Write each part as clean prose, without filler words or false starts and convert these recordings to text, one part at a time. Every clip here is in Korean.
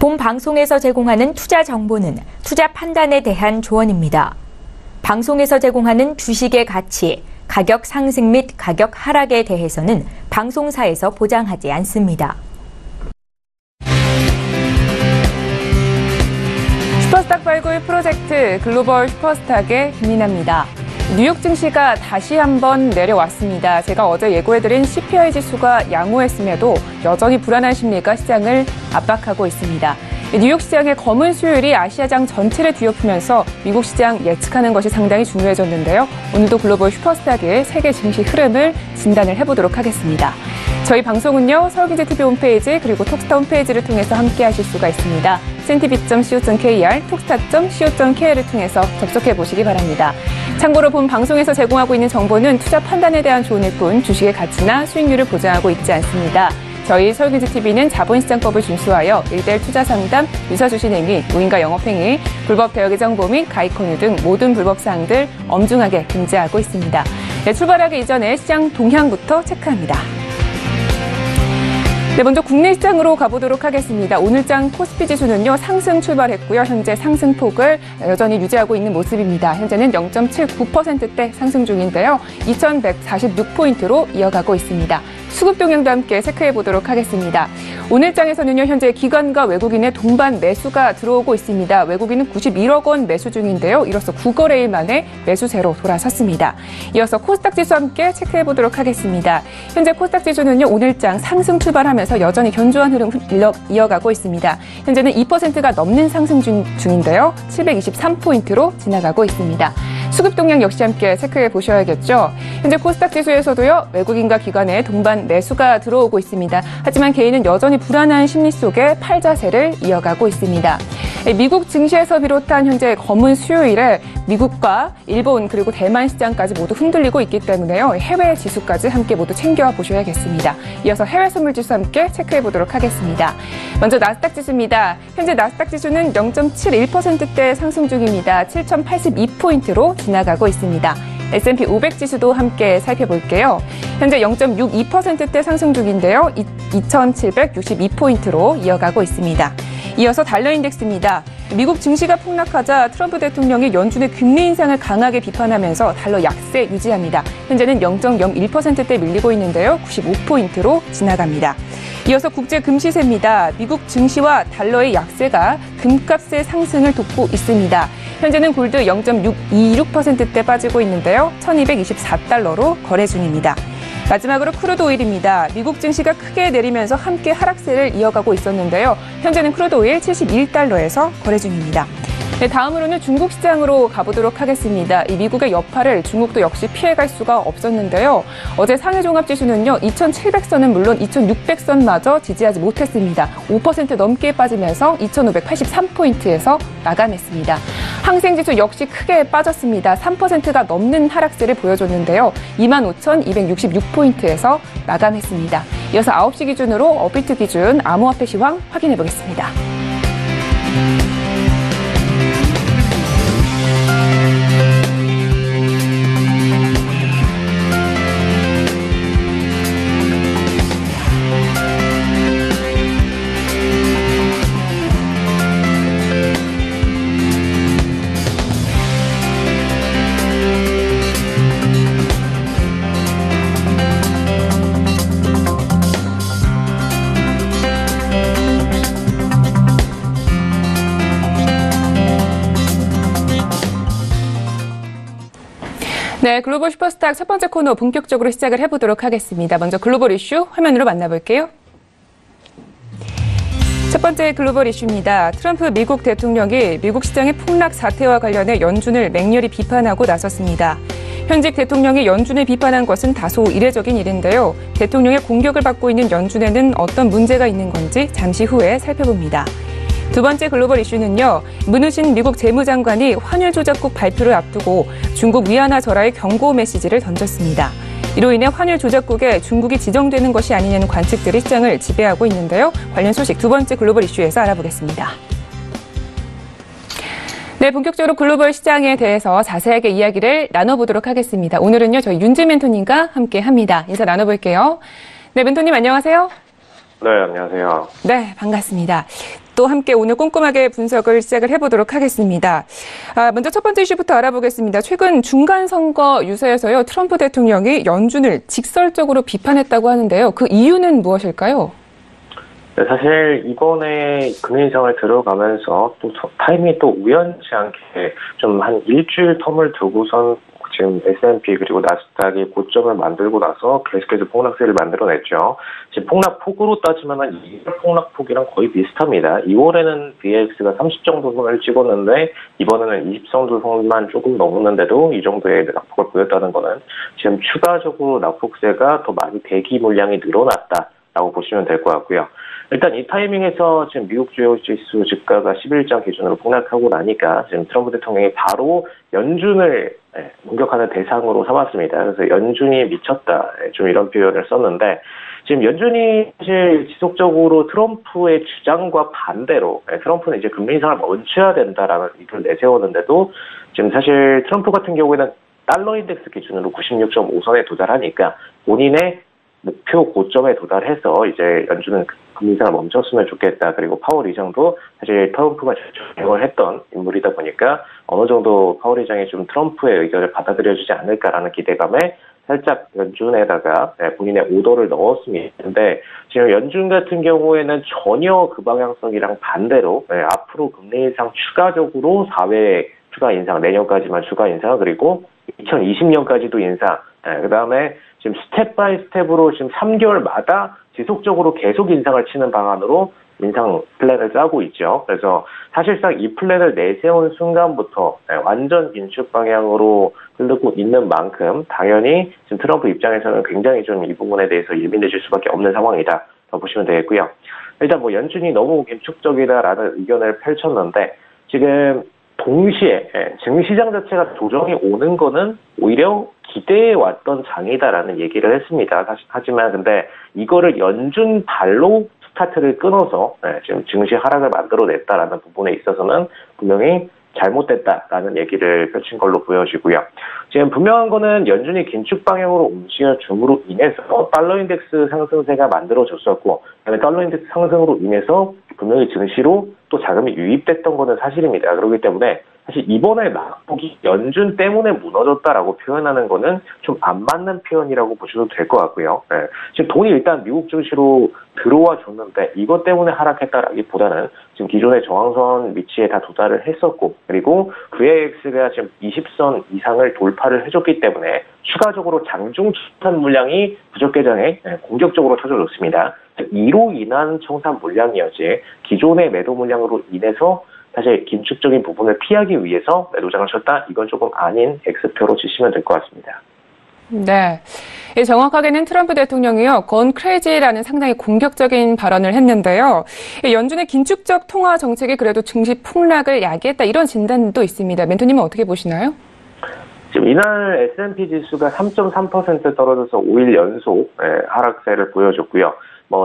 본 방송에서 제공하는 투자 정보는 투자 판단에 대한 조언입니다. 방송에서 제공하는 주식의 가치, 가격 상승 및 가격 하락에 대해서는 방송사에서 보장하지 않습니다. 슈퍼스탁 발굴 프로젝트 글로벌 슈퍼스탁의 김민아입니다. 뉴욕 증시가 다시 한번 내려왔습니다. 제가 어제 예고해드린 CPI 지수가 양호했음에도 여전히 불안한 심리가 시장을 압박하고 있습니다. 뉴욕 시장의 검은 수요일이 아시아장 전체를 뒤엎으면서 미국 시장 예측하는 것이 상당히 중요해졌는데요. 오늘도 글로벌 슈퍼스탁의 세계 증시 흐름을 진단을 해보도록 하겠습니다. 저희 방송은요, 서울경제TV 홈페이지 그리고 톡스타 홈페이지를 통해서 함께 하실 수가 있습니다. cntv.co.kr, 톡스타.co.kr을 통해서 접속해 보시기 바랍니다. 참고로 본 방송에서 제공하고 있는 정보는 투자 판단에 대한 조언일 뿐 주식의 가치나 수익률을 보장하고 있지 않습니다. 저희 서울경제TV는 자본시장법을 준수하여 일대일 투자 상담, 유사주식 행위, 무인가 영업행위, 불법 대여 계정보 및 가입 권유 등 모든 불법 사항들 엄중하게 금지하고 있습니다. 네, 출발하기 이전에 시장 동향부터 체크합니다. 네, 먼저 국내 시장으로 가보도록 하겠습니다. 오늘장 코스피 지수는요, 상승 출발했고요. 현재 상승폭을 여전히 유지하고 있는 모습입니다. 현재는 0.79%대 상승 중인데요. 2146포인트로 이어가고 있습니다. 수급 동향도 함께 체크해 보도록 하겠습니다. 오늘장에서는요, 현재 기관과 외국인의 동반 매수가 들어오고 있습니다. 외국인은 91억 원 매수 중인데요. 이로써 9거래일 만에 매수세로 돌아섰습니다. 이어서 코스닥 지수 함께 체크해 보도록 하겠습니다. 현재 코스닥 지수는요, 오늘장 상승 출발하면서 여전히 견조한 흐름 이어가고 있습니다. 현재는 2%가 넘는 상승 중인데요. 723포인트로 지나가고 있습니다. 수급 동향 역시 함께 체크해 보셔야겠죠. 현재 코스닥 지수에서도요, 외국인과 기관의 동반 매수가 들어오고 있습니다. 하지만 개인은 여전히 불안한 심리 속에 팔자세를 이어가고 있습니다. 미국 증시에서 비롯한 현재 검은 수요일에 미국과 일본 그리고 대만 시장까지 모두 흔들리고 있기 때문에요. 해외 지수까지 함께 모두 챙겨 보셔야겠습니다. 이어서 해외 선물 지수 함께 체크해 보도록 하겠습니다. 먼저 나스닥 지수입니다. 현재 나스닥 지수는 0.71%대 상승 중입니다. 7082포인트로 지나가고 있습니다. S&P 500 지수도 함께 살펴볼게요. 현재 0.62%대 상승 중인데요. 2762포인트로 이어가고 있습니다. 이어서 달러 인덱스입니다. 미국 증시가 폭락하자 트럼프 대통령이 연준의 금리 인상을 강하게 비판하면서 달러 약세 유지합니다. 현재는 0.01%대 밀리고 있는데요. 95포인트로 지나갑니다. 이어서 국제 금시세입니다. 미국 증시와 달러의 약세가 금값의 상승을 돕고 있습니다. 현재는 골드 0.626%대 빠지고 있는데요. 1224달러로 거래 중입니다. 마지막으로 크루드 오일입니다. 미국 증시가 크게 내리면서 함께 하락세를 이어가고 있었는데요. 현재는 크루드 오일 71달러에서 거래 중입니다. 네, 다음으로는 중국 시장으로 가보도록 하겠습니다. 이 미국의 여파를 중국도 역시 피해갈 수가 없었는데요. 어제 상해 종합지수는요, 2700선은 물론 2600선마저 지지하지 못했습니다. 5% 넘게 빠지면서 2583포인트에서 마감했습니다. 항생지수 역시 크게 빠졌습니다. 3%가 넘는 하락세를 보여줬는데요. 25,266포인트에서 마감했습니다. 이어서 9시 기준으로 업비트 기준 암호화폐 시황 확인해 보겠습니다. 네, 글로벌 슈퍼스탁 첫 번째 코너 본격적으로 시작을 해보도록 하겠습니다. 먼저 글로벌 이슈 화면으로 만나볼게요. 첫 번째 글로벌 이슈입니다. 트럼프 미국 대통령이 미국 시장의 폭락 사태와 관련해 연준을 맹렬히 비판하고 나섰습니다. 현직 대통령이 연준을 비판한 것은 다소 이례적인 일인데요. 대통령의 공격을 받고 있는 연준에는 어떤 문제가 있는 건지 잠시 후에 살펴봅니다. 두 번째 글로벌 이슈는요. 문우신 미국 재무장관이 환율 조작국 발표를 앞두고 중국 위안화 절하의 경고 메시지를 던졌습니다. 이로 인해 환율 조작국에 중국이 지정되는 것이 아니냐는 관측들이 시장을 지배하고 있는데요. 관련 소식 두 번째 글로벌 이슈에서 알아보겠습니다. 네, 본격적으로 글로벌 시장에 대해서 자세하게 이야기를 나눠보도록 하겠습니다. 오늘은요, 저희 윤지 멘토님과 함께합니다. 인사 나눠볼게요. 네, 멘토님 안녕하세요. 네, 안녕하세요. 네, 반갑습니다. 또 함께 오늘 꼼꼼하게 분석을 시작을 해보도록 하겠습니다. 먼저 첫 번째 이슈부터 알아보겠습니다. 최근 중간선거 유세에서요, 트럼프 대통령이 연준을 직설적으로 비판했다고 하는데요. 그 이유는 무엇일까요? 네, 사실 이번에 금리 인상을 들어가면서 또 타이밍이 또 우연치 않게 좀 한 일주일 텀을 두고선 지금 S&P 그리고 나스닥이 고점을 만들고 나서 계속해서 폭락세를 만들어냈죠. 지금 폭락폭으로 따지면 2월 폭락폭이랑 거의 비슷합니다. 2월에는 VX가 30 정도 선을 찍었는데 이번에는 20 정도 선만 조금 넘었는데도 이 정도의 낙폭을 보였다는 거는 지금 추가적으로 낙폭세가 더 많이 대기 물량이 늘어났다라고 보시면 될 것 같고요. 일단 이 타이밍에서 지금 미국 주요 지수 주가가 11장 기준으로 폭락하고 나니까 지금 트럼프 대통령이 바로 연준을 공격하는 대상으로 삼았습니다. 그래서 연준이 미쳤다, 좀 이런 표현을 썼는데 지금 연준이 사실 지속적으로 트럼프의 주장과 반대로 트럼프는 이제 금리 인상을 멈춰야 된다라는 이걸 내세웠는데도 지금 사실 트럼프 같은 경우에는 달러 인덱스 기준으로 96.5선에 도달하니까 본인의 목표 고점에 도달해서 이제 연준은 금리 인상을 멈췄으면 좋겠다. 그리고 파월 의장도 사실 트럼프가 주장을 했던 인물이다 보니까 어느 정도 파월 의장이 좀 트럼프의 의견을 받아들여주지 않을까라는 기대감에 살짝 연준에다가 본인의 오더를 넣었습니다. 근데 지금 연준 같은 경우에는 전혀 그 방향성이랑 반대로 앞으로 금리 인상 추가적으로 4회 추가 인상, 내년까지만 추가 인상, 그리고 2020년까지도 인상, 그다음에 지금 스텝 바이 스텝으로 지금 3개월마다 지속적으로 계속 인상을 치는 방안으로 인상 플랜을 짜고 있죠. 그래서 사실상 이 플랜을 내세운 순간부터 완전 긴축 방향으로 흐르고 있는 만큼 당연히 지금 트럼프 입장에서는 굉장히 좀 이 부분에 대해서 예민해질 수밖에 없는 상황이다. 더 보시면 되겠고요. 일단 뭐 연준이 너무 긴축적이다라는 의견을 펼쳤는데 지금 동시에 증시장 자체가 조정이 오는 거는 오히려 기대해 왔던 장이다라는 얘기를 했습니다. 하지만 근데 이거를 연준 발로 스타트를 끊어서 지금 증시 하락을 만들어냈다라는 부분에 있어서는 분명히 잘못됐다라는 얘기를 펼친 걸로 보여지고요. 지금 분명한 거는 연준이 긴축 방향으로 움직여줌으로 인해서 달러 인덱스 상승세가 만들어졌었고, 그다음에 달러 인덱스 상승으로 인해서 분명히 증시로 또 자금이 유입됐던 거는 사실입니다. 그렇기 때문에 사실 이번에 낙폭이 연준 때문에 무너졌다라고 표현하는 거는 좀 안 맞는 표현이라고 보셔도 될 것 같고요. 지금 돈이 일단 미국 증시로 들어와 줬는데 이것 때문에 하락했다라기보다는 지금 기존의 저항선 위치에 다 도달을 했었고, 그리고 VX가 지금 20선 이상을 돌파를 해줬기 때문에 추가적으로 장중 청산 물량이 부적개장에 공격적으로 터져줬습니다. 이로 인한 청산 물량이었지 기존의 매도 물량으로 인해서 사실 긴축적인 부분을 피하기 위해서 매도장을 쳤다? 이건 조금 아닌 X표로 치시면 될 것 같습니다. 네. 정확하게는 트럼프 대통령이요, 건 크레이지라는 상당히 공격적인 발언을 했는데요. 연준의 긴축적 통화 정책이 그래도 증시 폭락을 야기했다, 이런 진단도 있습니다. 멘토님은 어떻게 보시나요? 지금 이날 S&P 지수가 3.3% 떨어져서 5일 연속 하락세를 보여줬고요.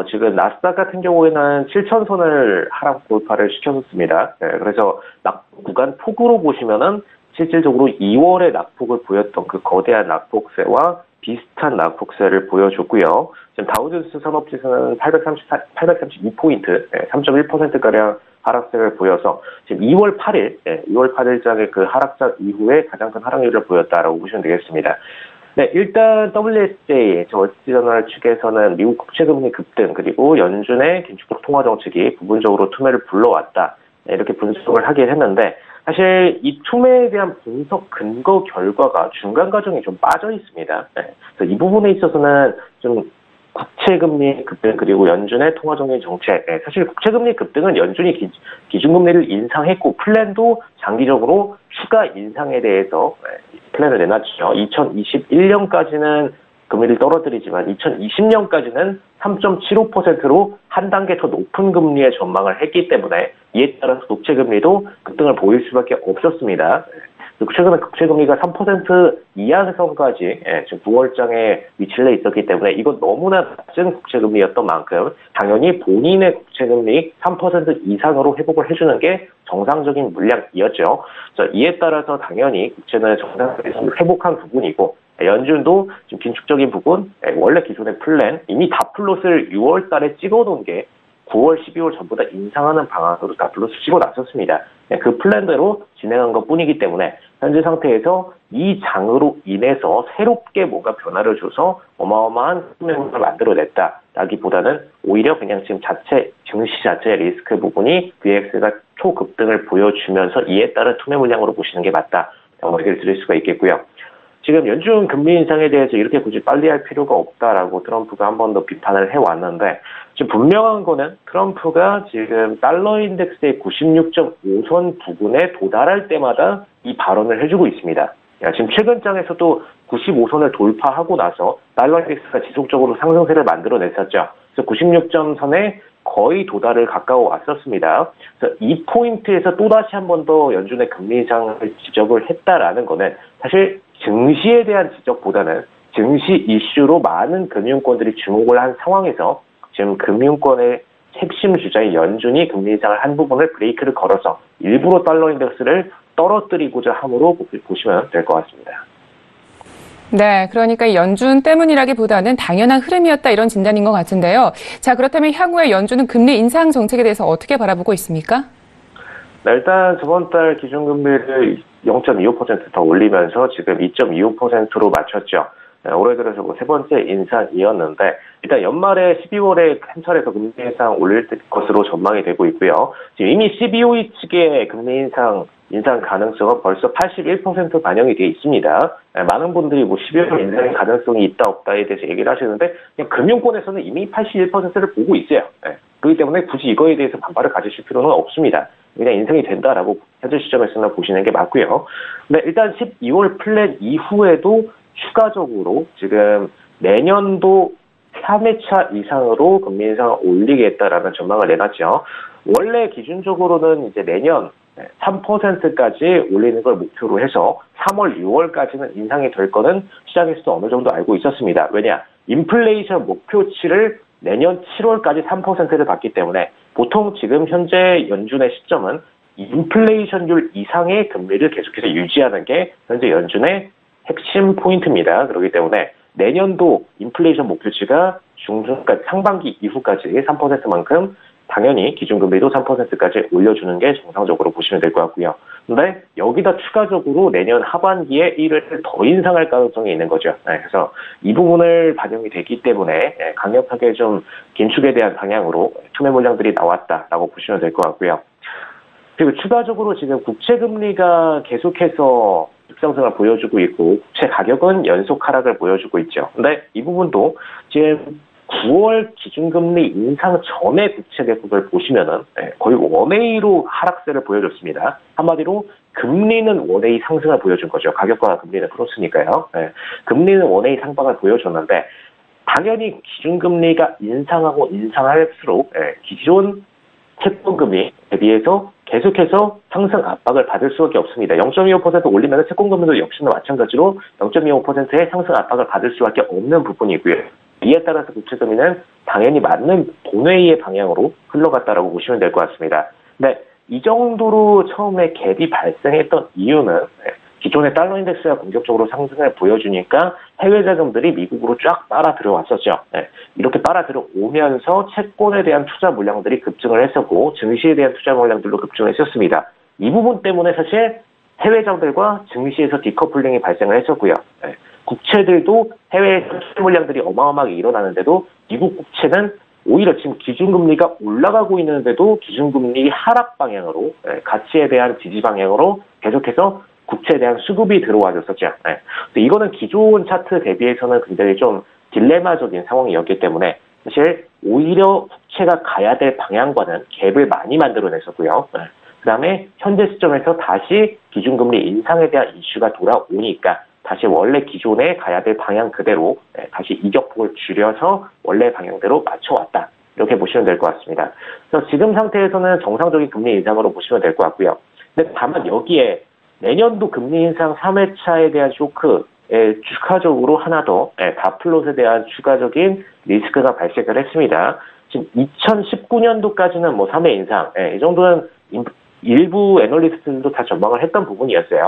지금 나스닥 같은 경우에는 7,000선을 하락 돌파를 시켰습니다. 그래서 낙폭 구간 폭으로 보시면은 실질적으로 2월에 낙폭을 보였던 그 거대한 낙폭세와 비슷한 낙폭세를 보여줬고요. 지금 다우존스 산업지수는 832포인트, 3.1%가량 하락세를 보여서 지금 2월 8일장의 그 하락장 이후에 가장 큰 하락률을 보였다라고 보시면 되겠습니다. 네, 일단 WSJ, 월스트리트저널 측에서는 미국 국채금리 급등 그리고 연준의 긴축적 통화 정책이 부분적으로 투매를 불러왔다, 이렇게 분석을 하긴 했는데 사실 이 투매에 대한 분석 근거 결과가 중간 과정이 좀 빠져 있습니다. 그래서 이 부분에 있어서는 좀 국채금리 급등 그리고 연준의 통화정책 정책, 사실 국채금리 급등은 연준이 기준금리를 인상했고 플랜도 장기적으로 추가 인상에 대해서 플랜을 내놨죠. 2021년까지는 금리를 떨어뜨리지만 2020년까지는 3.75%로 한 단계 더 높은 금리의 전망을 했기 때문에 이에 따라서 국채금리도 급등을 보일 수밖에 없었습니다. 최근에 국채금리가 3% 이하선까지 지금 9월장에 위치를 해 있었기 때문에 이건 너무나 낮은 국채금리였던 만큼 당연히 본인의 국채금리 3% 이상으로 회복을 해주는 게 정상적인 물량이었죠. 이에 따라서 당연히 국채는 정상적으로 회복한 부분이고 연준도 지금 긴축적인 부분, 원래 기존의 플랜 이미 다 플롯을 6월 달에 찍어놓은 게 9월, 12월 전부 다 인상하는 방안으로 다 불러쓰시고 나섰습니다. 그 플랜대로 진행한 것 뿐이기 때문에 현재 상태에서 이 장으로 인해서 새롭게 뭔가 변화를 줘서 어마어마한 투명을 만들어냈다라기보다는 오히려 그냥 지금 증시 자체의 리스크 부분이 VX가 초급등을 보여주면서 이에 따른 투매 물량으로 보시는 게 맞다라고 얘기를 드릴 수가 있겠고요. 지금 연준 금리 인상에 대해서 이렇게 굳이 빨리 할 필요가 없다라고 트럼프가 한 번 더 비판을 해왔는데 지금 분명한 거는 트럼프가 지금 달러 인덱스의 96.5선 부근에 도달할 때마다 이 발언을 해주고 있습니다. 지금 최근 장에서도 95선을 돌파하고 나서 달러 인덱스가 지속적으로 상승세를 만들어냈었죠. 그래서 96점선에 거의 도달을 가까워 왔었습니다. 그래서 이 포인트에서 또다시 한 번 더 연준의 금리 인상을 지적을 했다라는 거는 사실 증시에 대한 지적보다는 증시 이슈로 많은 금융권들이 주목을 한 상황에서 지금 금융권의 핵심 주자인 연준이 금리 인상을 한 부분을 브레이크를 걸어서 일부러 달러 인덱스를 떨어뜨리고자 함으로 보시면 될 것 같습니다. 네, 그러니까 연준 때문이라기보다는 당연한 흐름이었다 이런 진단인 것 같은데요. 자, 그렇다면 향후에 연준은 금리 인상 정책에 대해서 어떻게 바라보고 있습니까? 네, 일단 저번 달 기준금리를 0.25% 더 올리면서 지금 2.25%로 맞췄죠. 올해 들어서 세 번째 인상이었는데 일단 연말에 12월에 한 차례 더 금리 인상 올릴 것으로 전망이 되고 있고요. 지금 이미 CBOE 측의 금리 인상 가능성은 벌써 81% 반영이 되어 있습니다. 많은 분들이 12월 인상 가능성이 있다 없다에 대해서 얘기를 하시는데 그냥 금융권에서는 이미 81%를 보고 있어요. 그렇기 때문에 굳이 이거에 대해서 반발을 가지실 필요는 없습니다. 그냥 인상이 된다라고 현재 시점에서는 보시는 게 맞고요. 근데 일단 12월 플랜 이후에도 추가적으로 지금 내년도 3회차 이상으로 금리 인상을 올리겠다라는 전망을 내놨죠. 원래 기준적으로는 이제 내년 3%까지 올리는 걸 목표로 해서 3월, 6월까지는 인상이 될 거는 시장에서도 어느 정도 알고 있었습니다. 왜냐? 인플레이션 목표치를 내년 7월까지 3%를 받기 때문에 보통 지금 현재 연준의 시점은 인플레이션율 이상의 금리를 계속해서 유지하는 게 현재 연준의 핵심 포인트입니다. 그렇기 때문에 내년도 인플레이션 목표치가 중순까지 상반기 이후까지 3%만큼 당연히 기준금리도 3%까지 올려주는 게 정상적으로 보시면 될 것 같고요. 근데 여기다 추가적으로 내년 하반기에 1을 더 인상할 가능성이 있는 거죠. 그래서 이 부분을 반영이 되기 때문에 강력하게 좀 긴축에 대한 방향으로 투매 물량들이 나왔다라고 보시면 될 것 같고요. 그리고 추가적으로 지금 국채금리가 계속해서 급상승을 보여주고 있고 국채 가격은 연속 하락을 보여주고 있죠. 근데 이 부분도 지금 9월 기준금리 인상 전에 국채 대폭을 보시면은 거의 원웨이로 하락세를 보여줬습니다. 한마디로 금리는 원웨이 상승을 보여준 거죠. 가격과 금리는 그렇으니까요. 금리는 원웨이 상방을 보여줬는데 당연히 기준금리가 인상하고 인상할수록 기존 채권금리 대비해서 계속해서 상승 압박을 받을 수밖에 없습니다. 0.25% 올리면 채권금리도 역시나 마찬가지로 0.25%의 상승 압박을 받을 수밖에 없는 부분이고요. 이에 따라서 국채금리는 당연히 맞는 본회의의 방향으로 흘러갔다라고 보시면 될 것 같습니다. 근데 이 정도로 처음에 갭이 발생했던 이유는 기존의 달러 인덱스가 공격적으로 상승을 보여주니까 해외 자금들이 미국으로 쫙 빨아 들어왔었죠. 이렇게 빨아 들어오면서 채권에 대한 투자 물량들이 급증을 했었고 증시에 대한 투자 물량들도 급증을 했었습니다. 이 부분 때문에 사실 해외 자금들과 증시에서 디커플링이 발생을 했었고요. 국채들도 해외에서 투자 물량들이 어마어마하게 일어나는데도 미국 국채는 오히려 지금 기준금리가 올라가고 있는데도 기준금리 하락 방향으로 가치에 대한 지지 방향으로 계속해서 국채에 대한 수급이 들어와줬었죠. 근데 이거는 기존 차트 대비해서는 굉장히 좀 딜레마적인 상황이었기 때문에 사실 오히려 국채가 가야 될 방향과는 갭을 많이 만들어냈었고요. 그 다음에 현재 시점에서 다시 기준금리 인상에 대한 이슈가 돌아오니까 다시 원래 기존에 가야 될 방향 그대로 다시 이격폭을 줄여서 원래 방향대로 맞춰왔다. 이렇게 보시면 될 것 같습니다. 그래서 지금 상태에서는 정상적인 금리 인상으로 보시면 될 것 같고요. 근데 다만 여기에 내년도 금리 인상 3회차에 대한 쇼크에 추가적으로 하나 더 다플롯에 대한 추가적인 리스크가 발생을 했습니다. 지금 2019년도까지는 뭐 3회 인상, 이 정도는 일부 애널리스트들도 다 전망을 했던 부분이었어요.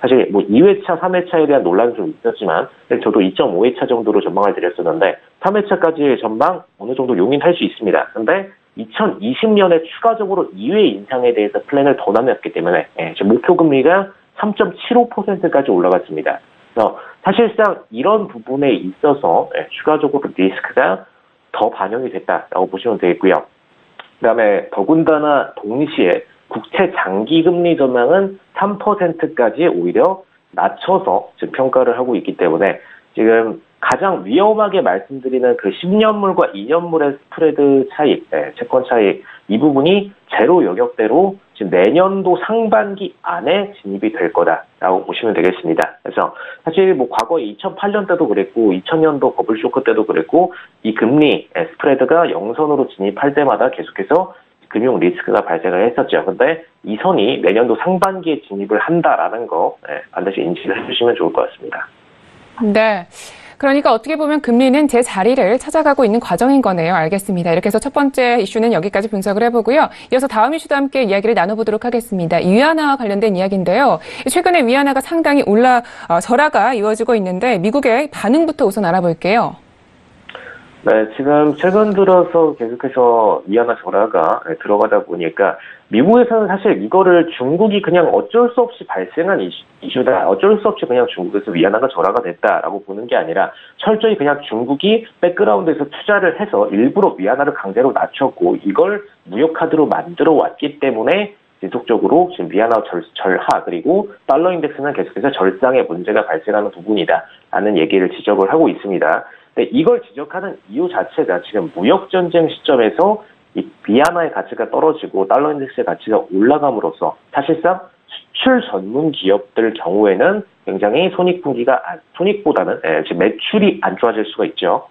사실 뭐 2회차, 3회차에 대한 논란은 좀 있었지만 저도 2.5회차 정도로 전망을 드렸었는데 3회차까지의 전망 어느 정도 용인할 수 있습니다. 근데 2020년에 추가적으로 2회 인상에 대해서 플랜을 더 나눴기 때문에 지금 목표 금리가 3.75%까지 올라갔습니다. 그래서 사실상 이런 부분에 있어서 추가적으로 리스크가 더 반영이 됐다라고 보시면 되겠고요. 그다음에 더군다나 동시에 국채 장기 금리 전망은 3%까지 오히려 낮춰서 지금 평가를 하고 있기 때문에 지금 가장 위험하게 말씀드리는 그 10년물과 2년물의 스프레드 차익, 채권 차익 이 부분이 제로 영역대로 지금 내년도 상반기 안에 진입이 될 거다라고 보시면 되겠습니다. 그래서 사실 뭐 과거에 2008년 때도 그랬고 2000년도 버블 쇼크 때도 그랬고 이 금리 스프레드가 영선으로 진입할 때마다 계속해서 금융 리스크가 발생을 했었죠. 근데 이 선이 내년도 상반기에 진입을 한다라는 거 반드시 인지를 해주시면 좋을 것 같습니다. 네. 그러니까 어떻게 보면 금리는 제 자리를 찾아가고 있는 과정인 거네요. 알겠습니다. 이렇게 해서 첫 번째 이슈는 여기까지 분석을 해보고요. 이어서 다음 이슈도 함께 이야기를 나눠보도록 하겠습니다. 위안화와 관련된 이야기인데요. 최근에 위안화가 상당히 절하가 이루어지고 있는데 미국의 반응부터 우선 알아볼게요. 네, 지금 최근 들어서 계속해서 위안화 절하가 들어가다 보니까 미국에서는 사실 이거를 중국이 그냥 어쩔 수 없이 발생한 이슈다. 어쩔 수 없이 그냥 중국에서 위안화가 절하가 됐다라고 보는 게 아니라 철저히 그냥 중국이 백그라운드에서 투자를 해서 일부러 위안화를 강제로 낮췄고 이걸 무역카드로 만들어 왔기 때문에 지속적으로 지금 위안화 절하 그리고 달러 인덱스는 계속해서 절상의 문제가 발생하는 부분이다라는 얘기를 지적을 하고 있습니다. 근데 이걸 지적하는 이유 자체가 지금 무역전쟁 시점에서 이 위안화의 가치가 떨어지고 달러 인덱스의 가치가 올라감으로써 사실상 수출 전문 기업들 경우에는 굉장히 손익보다는 지금 매출이 안 좋아질 수가 있죠.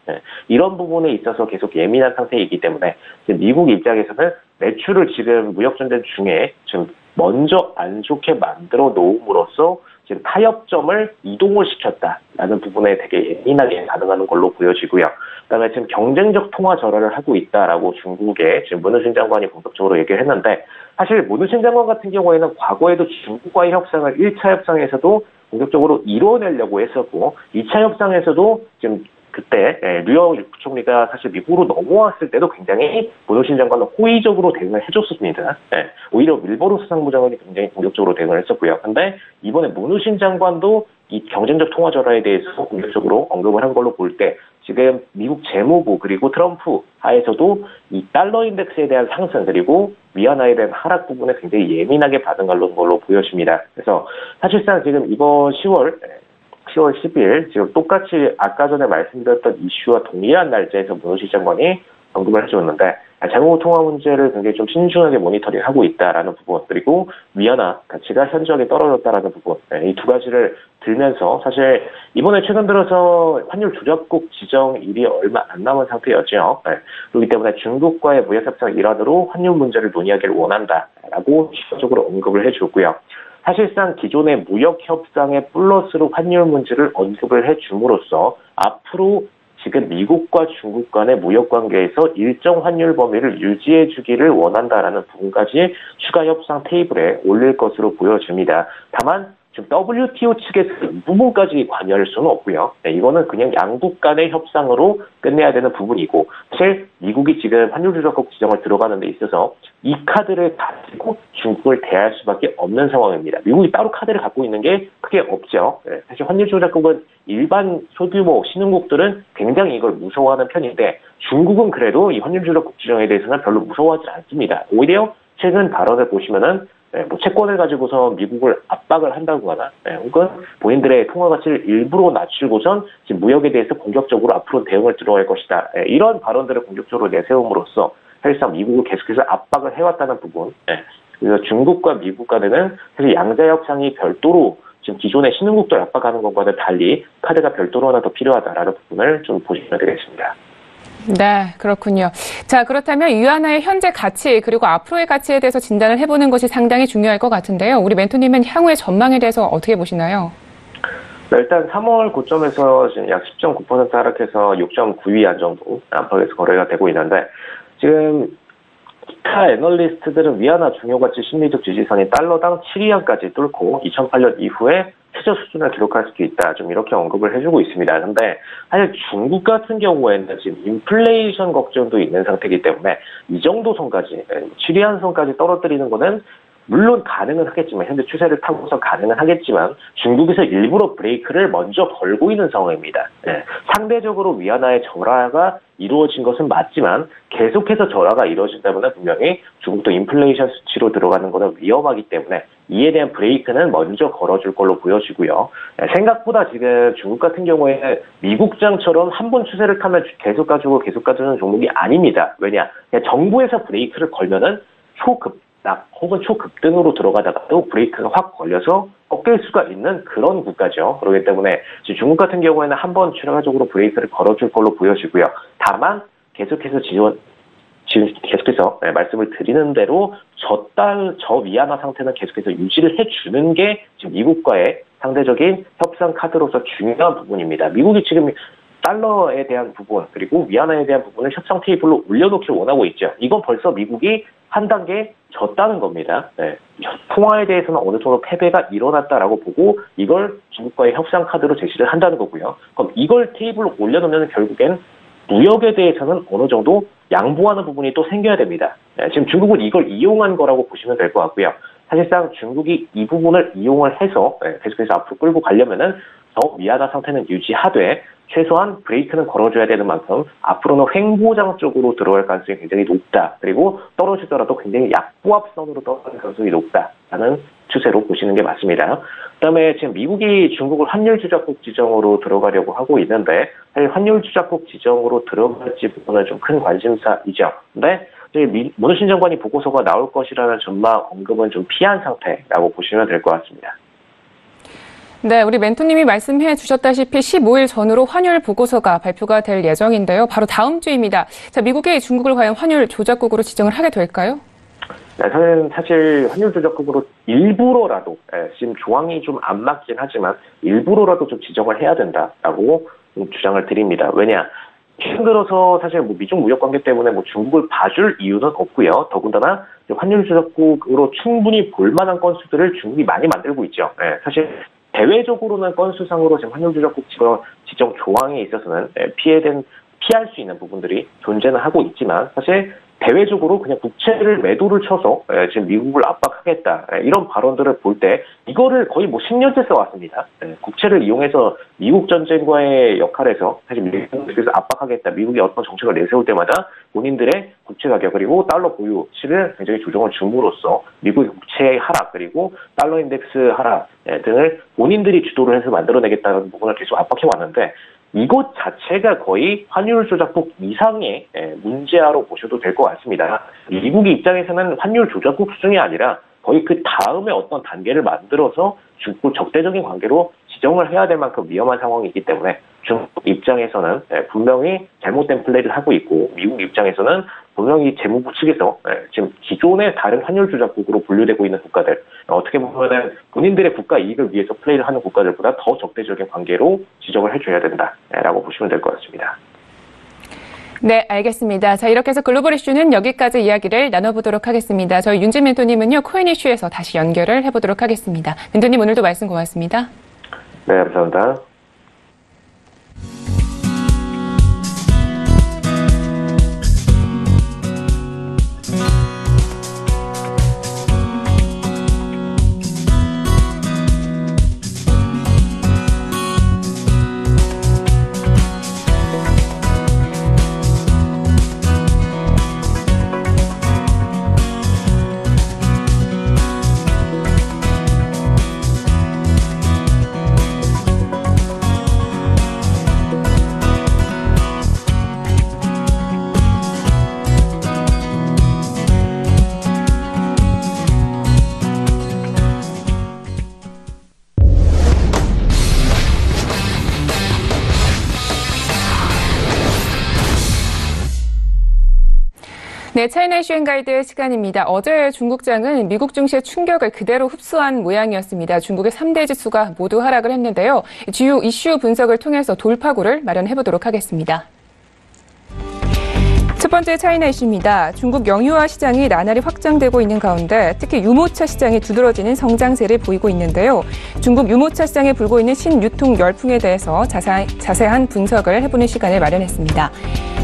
이런 부분에 있어서 계속 예민한 상태이기 때문에 지금 미국 입장에서는 매출을 지금 무역전쟁 중에 지금 먼저 안 좋게 만들어 놓음으로써 지금 타협점을 이동을 시켰다라는 부분에 되게 예민하게 반응하는 걸로 보여지고요. 그다음에 지금 경쟁적 통화 절하를 하고 있다라고 중국의 지금 문우신 장관이 본격적으로 얘기를 했는데 사실 문우신 장관 같은 경우에는 과거에도 중국과의 협상을 1차 협상에서도 본격적으로 이뤄내려고 했었고 2차 협상에서도 지금 그때 류어 부총리가 사실 미국으로 넘어왔을 때도 굉장히 문우신 장관은 호의적으로 대응을 해줬습니다. 오히려 밀버로 수상부장관이 굉장히 공격적으로 대응을 했었고요. 근데 이번에 문우신 장관도 이 경쟁적 통화 절하에 대해서 공격적으로 언급을 한 걸로 볼 때 지금 미국 재무부 그리고 트럼프 하에서도 이 달러 인덱스에 대한 상승 그리고 위안화에 대한 하락 부분에 굉장히 예민하게 반응하는 걸로 보여집니다. 그래서 사실상 지금 이번 10월 10일 지금 똑같이 아까 전에 말씀드렸던 이슈와 동일한 날짜에서 문우신 장관이 언급을 해주었는데 재무 통화 문제를 굉장히 좀 신중하게 모니터링하고 있다라는 부분 그리고 위안화 가치가 현저하게 떨어졌다라는 부분 이 두 가지를 들면서 사실 이번에 최근 들어서 환율 조작국 지정일이 얼마 안 남은 상태였죠. 그렇기 때문에 중국과의 무역 협상 일환으로 환율 문제를 논의하기를 원한다라고 추가적으로 언급을 해주었고요. 사실상 기존의 무역 협상의 플러스로 환율 문제를 언급을 해줌으로써 앞으로 지금 미국과 중국 간의 무역 관계에서 일정 환율 범위를 유지해 주기를 원한다라는 부분까지 추가 협상 테이블에 올릴 것으로 보여집니다. 다만 지금 WTO 측에서 이 부분까지 관여할 수는 없고요. 이거는 그냥 양국 간의 협상으로 끝내야 되는 부분이고 사실 미국이 지금 환율 조작국 지정을 들어가는 데 있어서 이 카드를 가지고 중국을 대할 수밖에 없는 상황입니다. 미국이 따로 카드를 갖고 있는 게 크게 없죠. 사실 환율 조작국은 일반 소규모 신흥국들은 굉장히 이걸 무서워하는 편인데 중국은 그래도 이 환율 조작국 지정에 대해서는 별로 무서워하지 않습니다. 오히려 최근 발언을 보시면은 채권을 가지고서 미국을 압박을 한다거나 혹은 본인들의 통화 가치를 일부러 낮추고선 지금 무역에 대해서 공격적으로 앞으로 대응을 들어갈 것이다. 이런 발언들을 공격적으로 내세움으로써 사실상 미국을 계속해서 압박을 해왔다는 부분. 그래서 중국과 미국 간에는 사실 양자 협상이 별도로 지금 기존의 신흥국들 압박하는 것과는 달리 카드가 별도로 하나 더 필요하다라는 부분을 좀 보시면 되겠습니다. 네, 그렇군요. 자, 그렇다면 위안화의 현재 가치 그리고 앞으로의 가치에 대해서 진단을 해보는 것이 상당히 중요할 것 같은데요. 우리 멘토님은 향후의 전망에 대해서 어떻게 보시나요? 네, 일단 3월 고점에서 지금 약 10.9% 하락해서 6.9위안 정도 안팎에서 거래가 되고 있는데 지금 기타 애널리스트들은 위안화 중요가치 심리적 지지선이 달러당 7위안까지 뚫고 2008년 이후에 최저 수준을 기록할 수도 있다. 좀 이렇게 언급을 해주고 있습니다. 그런데 사실 중국 같은 경우에는 지금 인플레이션 걱정도 있는 상태이기 때문에 이 정도 선까지 7위안 선까지 떨어뜨리는 거는 물론 가능은 하겠지만 현재 추세를 타고서 가능은 하겠지만 중국에서 일부러 브레이크를 먼저 걸고 있는 상황입니다. 네. 상대적으로 위안화의 절하가 이루어진 것은 맞지만 계속해서 절하가 이루어진다면 분명히 중국도 인플레이션 수치로 들어가는 것은 위험하기 때문에 이에 대한 브레이크는 먼저 걸어줄 걸로 보여지고요. 네. 생각보다 지금 중국 같은 경우에는 미국장처럼 한 번 추세를 타면 계속 가주는 종목이 아닙니다. 왜냐? 정부에서 브레이크를 걸면은 혹은 초급등으로 들어가다가도 브레이크가 확 걸려서 꺾일 수가 있는 그런 국가죠. 그렇기 때문에 중국 같은 경우에는 한번 추가적으로 브레이크를 걸어줄 걸로 보여지고요. 다만 계속해서 말씀을 드리는 대로 저 위안화 상태는 계속해서 유지를 해주는 게 지금 미국과의 상대적인 협상 카드로서 중요한 부분입니다. 미국이 지금 달러에 대한 부분 그리고 위안화에 대한 부분을 협상 테이블로 올려놓기를 원하고 있죠. 이건 벌써 미국이 한 단계 졌다는 겁니다. 네. 통화에 대해서는 어느 정도 패배가 일어났다라고 보고 이걸 중국과의 협상 카드로 제시를 한다는 거고요. 그럼 이걸 테이블로 올려놓으면 결국엔 무역에 대해서는 어느 정도 양보하는 부분이 또 생겨야 됩니다. 네. 지금 중국은 이걸 이용한 거라고 보시면 될 것 같고요. 사실상 중국이 이 부분을 이용을 해서 계속해서 앞으로 끌고 가려면은 더 위안화 상태는 유지하되 최소한 브레이크는 걸어줘야 되는 만큼 앞으로는 횡보장 쪽으로 들어갈 가능성이 굉장히 높다. 그리고 떨어지더라도 굉장히 약보합선으로 떨어질 가능성이 높다라는 추세로 보시는 게 맞습니다. 그다음에 지금 미국이 중국을 환율 주작국 지정으로 들어가려고 하고 있는데 사실 환율 주작국 지정으로 들어갈지 부분은 좀 큰 관심사이죠. 근데 문우신 장관이 보고서가 나올 것이라는 전망 언급은 좀 피한 상태라고 보시면 될 것 같습니다. 네, 우리 멘토님이 말씀해 주셨다시피 15일 전후로 환율 보고서가 발표가 될 예정인데요. 바로 다음 주입니다. 자, 미국이 중국을 과연 환율 조작국으로 지정을 하게 될까요? 네, 저는 사실 환율 조작국으로 일부러라도 지금 조항이 좀 안 맞긴 하지만 일부러라도 좀 지정을 해야 된다라고 주장을 드립니다. 왜냐? 최근 들어서 사실 미중 무역 관계 때문에 중국을 봐줄 이유는 없고요. 더군다나 환율 조작국으로 충분히 볼만한 건수들을 중국이 많이 만들고 있죠. 네, 사실 대외적으로는 건수상으로 지금 환율 조작국 지정 조항에 있어서는 피할 수 있는 부분들이 존재는 하고 있지만 사실 대외적으로 그냥 국채를 매도를 쳐서 지금 미국을 압박하겠다 이런 발언들을 볼 때 이거를 거의 10년째 써왔습니다. 국채를 이용해서 미국 전쟁과의 역할에서 사실 미국에서 압박하겠다. 미국이 어떤 정책을 내세울 때마다 본인들의 국채 가격 그리고 달러 보유치를 굉장히 조정을 줌으로써 미국의 국채 하락 그리고 달러 인덱스 하락 등을 본인들이 주도를 해서 만들어내겠다는 부분을 계속 압박해 왔는데 이것 자체가 거의 환율 조작국 이상의 문제아로 보셔도 될 것 같습니다. 미국의 입장에서는 환율 조작국 수준이 아니라 거의 그 다음에 어떤 단계를 만들어서 중국 적대적인 관계로 지정을 해야 될 만큼 위험한 상황이기 때문에 중국 입장에서는 분명히 잘못된 플레이를 하고 있고 미국 입장에서는 분명히 재무부 측에서 지금 기존의 다른 환율 조작국으로 분류되고 있는 국가들 어떻게 보면 본인들의 국가 이익을 위해서 플레이를 하는 국가들보다 더 적대적인 관계로 지정을 해줘야 된다라고 보시면 될 것 같습니다. 네, 알겠습니다. 자, 이렇게 해서 글로벌 이슈는 여기까지 이야기를 나눠보도록 하겠습니다. 저희 윤진 멘토님은요, 코인 이슈에서 다시 연결을 해보도록 하겠습니다. 멘토님 오늘도 말씀 고맙습니다. 네, 감사합니다. 네, 차이나 이슈 앤 가이드 시간입니다. 어제 중국장은 미국 증시의 충격을 그대로 흡수한 모양이었습니다. 중국의 3대 지수가 모두 하락을 했는데요. 주요 이슈 분석을 통해서 돌파구를 마련해보도록 하겠습니다. 첫 번째 차이나 이슈입니다. 중국 영유아 시장이 나날이 확장되고 있는 가운데 특히 유모차 시장이 두드러지는 성장세를 보이고 있는데요. 중국 유모차 시장에 불고 있는 신유통 열풍에 대해서 자세한 분석을 해보는 시간을 마련했습니다.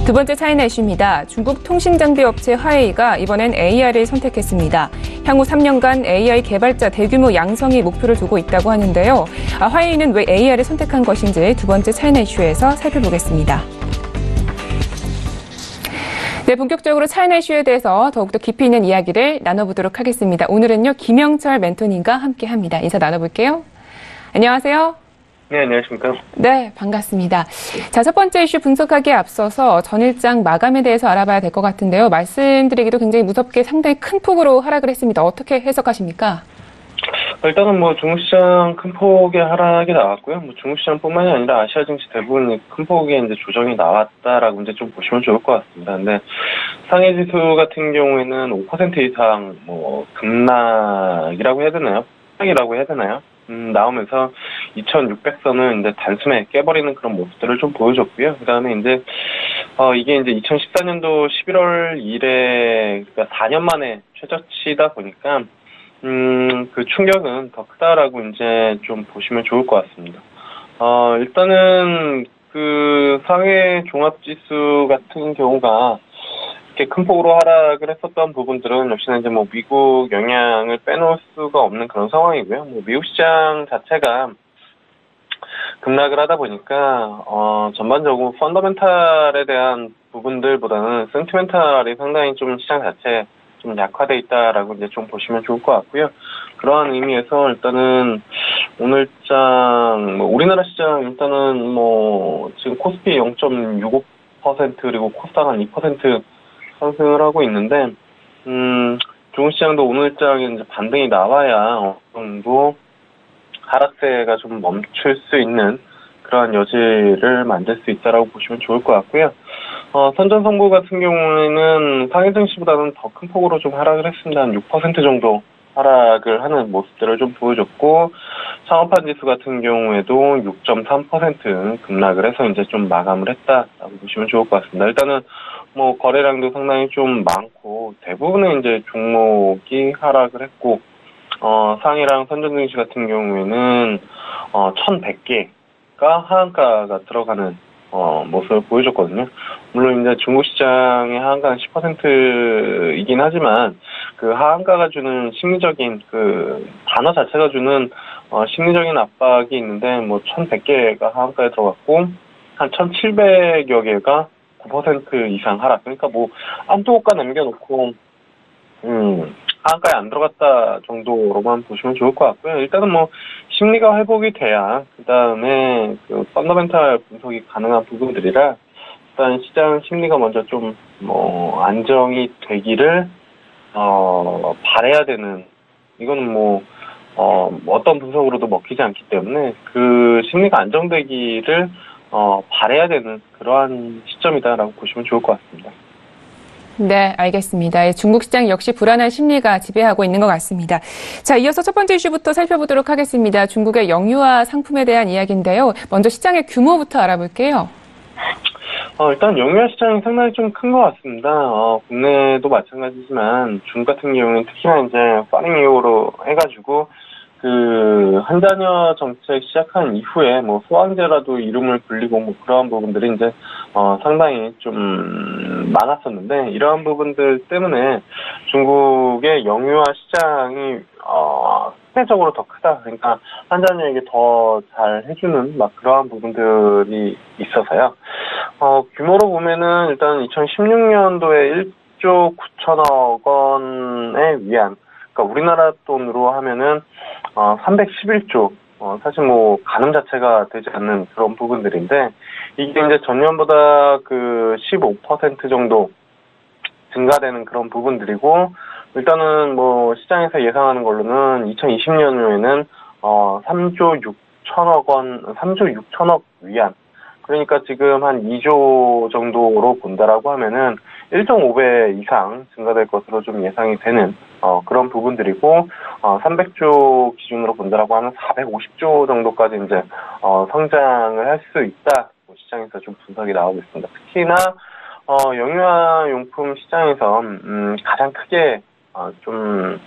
두 번째 차이나 이슈입니다. 중국 통신장비 업체 화웨이가 이번엔 AI를 선택했습니다. 향후 3년간 AI 개발자 대규모 양성이 목표를 두고 있다고 하는데요. 화웨이는 왜 AI를 선택한 것인지 두 번째 차이나 이슈에서 살펴보겠습니다. 네, 본격적으로 차이나 이슈에 대해서 더욱더 깊이 있는 이야기를 나눠보도록 하겠습니다. 오늘은요, 김영철 멘토님과 함께합니다. 인사 나눠볼게요. 안녕하세요. 네, 안녕하십니까. 네, 반갑습니다. 자, 첫 번째 이슈 분석하기에 앞서서 전일장 마감에 대해서 알아봐야 될 것 같은데요. 말씀드리기도 굉장히 무섭게 상당히 큰 폭으로 하락을 했습니다. 어떻게 해석하십니까? 일단은 중국시장 큰 폭의 하락이 나왔고요. 중국시장뿐만이 아니라 아시아 증시 대부분 큰 폭의 이제 조정이 나왔다라고 이제 좀 보시면 좋을 것 같습니다. 근데 상해 지수 같은 경우에는 5% 이상 급락이라고 해야 되나요? 폭락이라고 해야 되나요? 나오면서 2,600선을 이제 단숨에 깨버리는 그런 모습들을 좀 보여줬고요. 그 다음에 이제, 이게 이제 2014년도 11월 이래, 그러니까 4년 만에 최저치다 보니까, 그 충격은 더 크다라고 이제 좀 보시면 좋을 것 같습니다. 일단은 그 상해 종합지수 같은 경우가 이렇게 큰 폭으로 하락을 했었던 부분들은 역시나 이제 미국 영향을 빼놓을 수가 없는 그런 상황이고요. 미국 시장 자체가 급락을 하다 보니까 전반적으로 펀더멘탈에 대한 부분들보다는 센티멘탈이 상당히 좀 시장 자체에 좀 약화돼 있다라고 이제 좀 보시면 좋을 것 같고요. 그러한 의미에서 일단은 오늘장 우리나라 시장 일단은 지금 코스피 0.65% 그리고 코스닥 한 2% 상승을 하고 있는데 중국 시장도 오늘장에 이제 반등이 나와야 어느 정도 하락세가 좀 멈출 수 있는 그러한 여지를 만들 수 있다라고 보시면 좋을 것 같고요. 선전성부 같은 경우에는 상해 증시보다는 더 큰 폭으로 좀 하락을 했습니다. 한 6% 정도 하락을 하는 모습들을 좀 보여줬고, 창업한 지수 같은 경우에도 6.3% 급락을 해서 이제 좀 마감을 했다라고 보시면 좋을 것 같습니다. 일단은 거래량도 상당히 좀 많고, 대부분의 이제 종목이 하락을 했고, 상해랑 선전 증시 같은 경우에는 1,100개가 하한가가 들어가는 모습을 보여줬거든요. 물론 이제 중국 시장의 하한가는 10%이긴 하지만 그 하한가가 주는 심리적인 그 단어 자체가 주는 심리적인 압박이 있는데 1,100개가 하한가에 들어갔고 한 1,700여 개가 9% 이상 하락. 그러니까 아무도 못 가 남겨놓고 하한가에 안 들어갔다 정도로만 보시면 좋을 것 같고요. 일단은 심리가 회복이 돼야 그 다음에 그 펀더멘탈 분석이 가능한 부분들이라 일단 시장 심리가 먼저 좀 안정이 되기를 바라야 되는, 이거는 어떤 분석으로도 먹히지 않기 때문에 그 심리가 안정되기를 바라야 되는 그러한 시점이다라고 보시면 좋을 것 같습니다. 네, 알겠습니다. 중국 시장 역시 불안한 심리가 지배하고 있는 것 같습니다. 자, 이어서 첫 번째 이슈부터 살펴보도록 하겠습니다. 중국의 영유아 상품에 대한 이야기인데요. 먼저 시장의 규모부터 알아볼게요. 일단 영유아 시장이 상당히 좀 큰 것 같습니다. 국내도 마찬가지지만 중국 같은 경우는 특히나 이제 파링 이후로 해가지고 그 한자녀 정책 시작한 이후에 소황제라도 이름을 불리고 그러한 부분들이 이제 상당히 좀 많았었는데, 이러한 부분들 때문에 중국의 영유아 시장이 상대적으로 더 크다. 그러니까 한자녀에게 더 잘 해주는 그러한 부분들이 있어서요. 규모로 보면은 일단 2016년도에 1조 9천억 원에 위안, 그러니까 우리나라 돈으로 하면은 311조, 사실 가늠 자체가 되지 않는 그런 부분들인데, 이게 이제 전년보다 그 15% 정도 증가되는 그런 부분들이고, 일단은 시장에서 예상하는 걸로는 2020년도에는 3조 6천억 위안, 그러니까 지금 한 2조 정도로 본다라고 하면은 1.5배 이상 증가될 것으로 좀 예상이 되는 그런 부분들이고, 300조 기준으로 본다라고 하면 450조 정도까지 이제 성장을 할 수 있다. 시장에서 좀 분석이 나오고 있습니다. 특히나 영유아 용품 시장에서 가장 크게 좀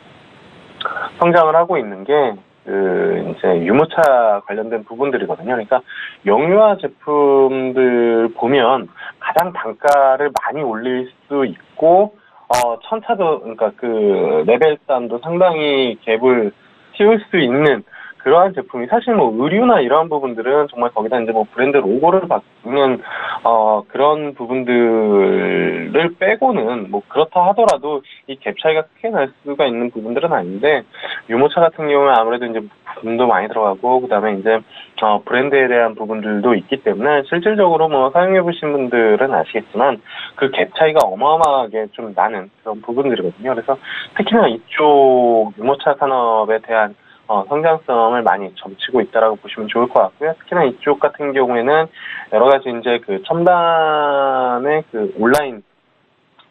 성장을 하고 있는 게 이제 유모차 관련된 부분들이거든요. 그러니까 영유아 제품들 보면 가장 단가를 많이 올릴 수 있고 천차도 그러니까 그 레벨감도 상당히 갭을 씌울 수 있는 그러한 제품이 사실 뭐 의류나 이러한 부분들은 정말 거기다 이제 뭐 브랜드 로고를 박는 그런 부분들을 빼고는 뭐 그렇다 하더라도 이 갭 차이가 크게 날 수가 있는 부분들은 아닌데 유모차 같은 경우는 아무래도 이제 부품도 많이 들어가고 그다음에 이제 브랜드에 대한 부분들도 있기 때문에 실질적으로 뭐 사용해 보신 분들은 아시겠지만 그 갭 차이가 어마어마하게 좀 나는 그런 부분들이거든요. 그래서 특히나 이쪽 유모차 산업에 대한 성장성을 많이 점치고 있다라고 보시면 좋을 것 같고요. 특히나 이쪽 같은 경우에는 여러 가지 이제 그 첨단의 그 온라인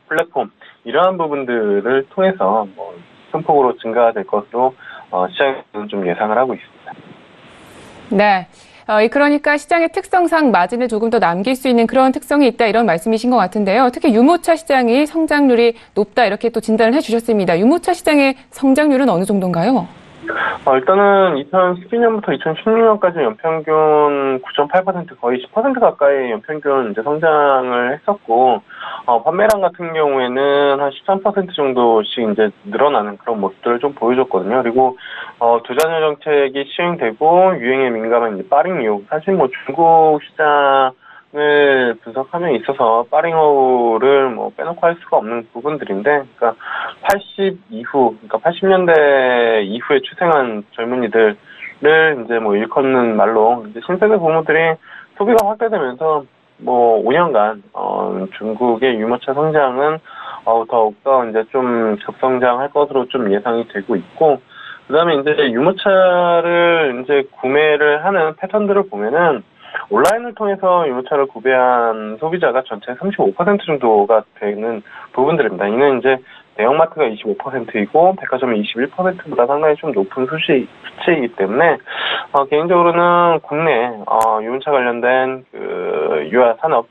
플랫폼 이러한 부분들을 통해서 뭐 큰 폭으로 증가가 될 것으로 시장에서는 좀 예상을 하고 있습니다. 네. 그러니까 시장의 특성상 마진을 조금 더 남길 수 있는 그런 특성이 있다 이런 말씀이신 것 같은데요. 특히 유모차 시장이 성장률이 높다 이렇게 또 진단을 해주셨습니다. 유모차 시장의 성장률은 어느 정도인가요? 일단은 2012년부터 2016년까지 연평균 9.8% 거의 10% 가까이 연평균 이제 성장을 했었고, 판매량 같은 경우에는 한 13% 정도씩 이제 늘어나는 그런 모습들을 좀 보여줬거든요. 그리고, 두 자녀 정책이 시행되고 유행에 민감한 이제 빠링류. 사실 뭐 중국 시장을 분석함에 있어서 빠링어를 뭐 빼놓고 할 수가 없는 부분들인데, 그러니까 80년대 이후에 출생한 젊은이들을 이제 뭐 일컫는 말로 이제 신세대 부모들이 소비가 확대되면서 뭐 5년간 중국의 유모차 성장은 더욱더 이제 좀 급성장할 것으로 좀 예상이 되고 있고, 그다음에 이제 유모차를 이제 구매를 하는 패턴들을 보면은 온라인을 통해서 유모차를 구매한 소비자가 전체 35% 정도가 되는 부분들입니다. 이는 이제 대형마트가 25%이고 백화점이 21%보다 상당히 좀 높은 수치이기 때문에 개인적으로는 국내 유모차 관련된 그 유아 산업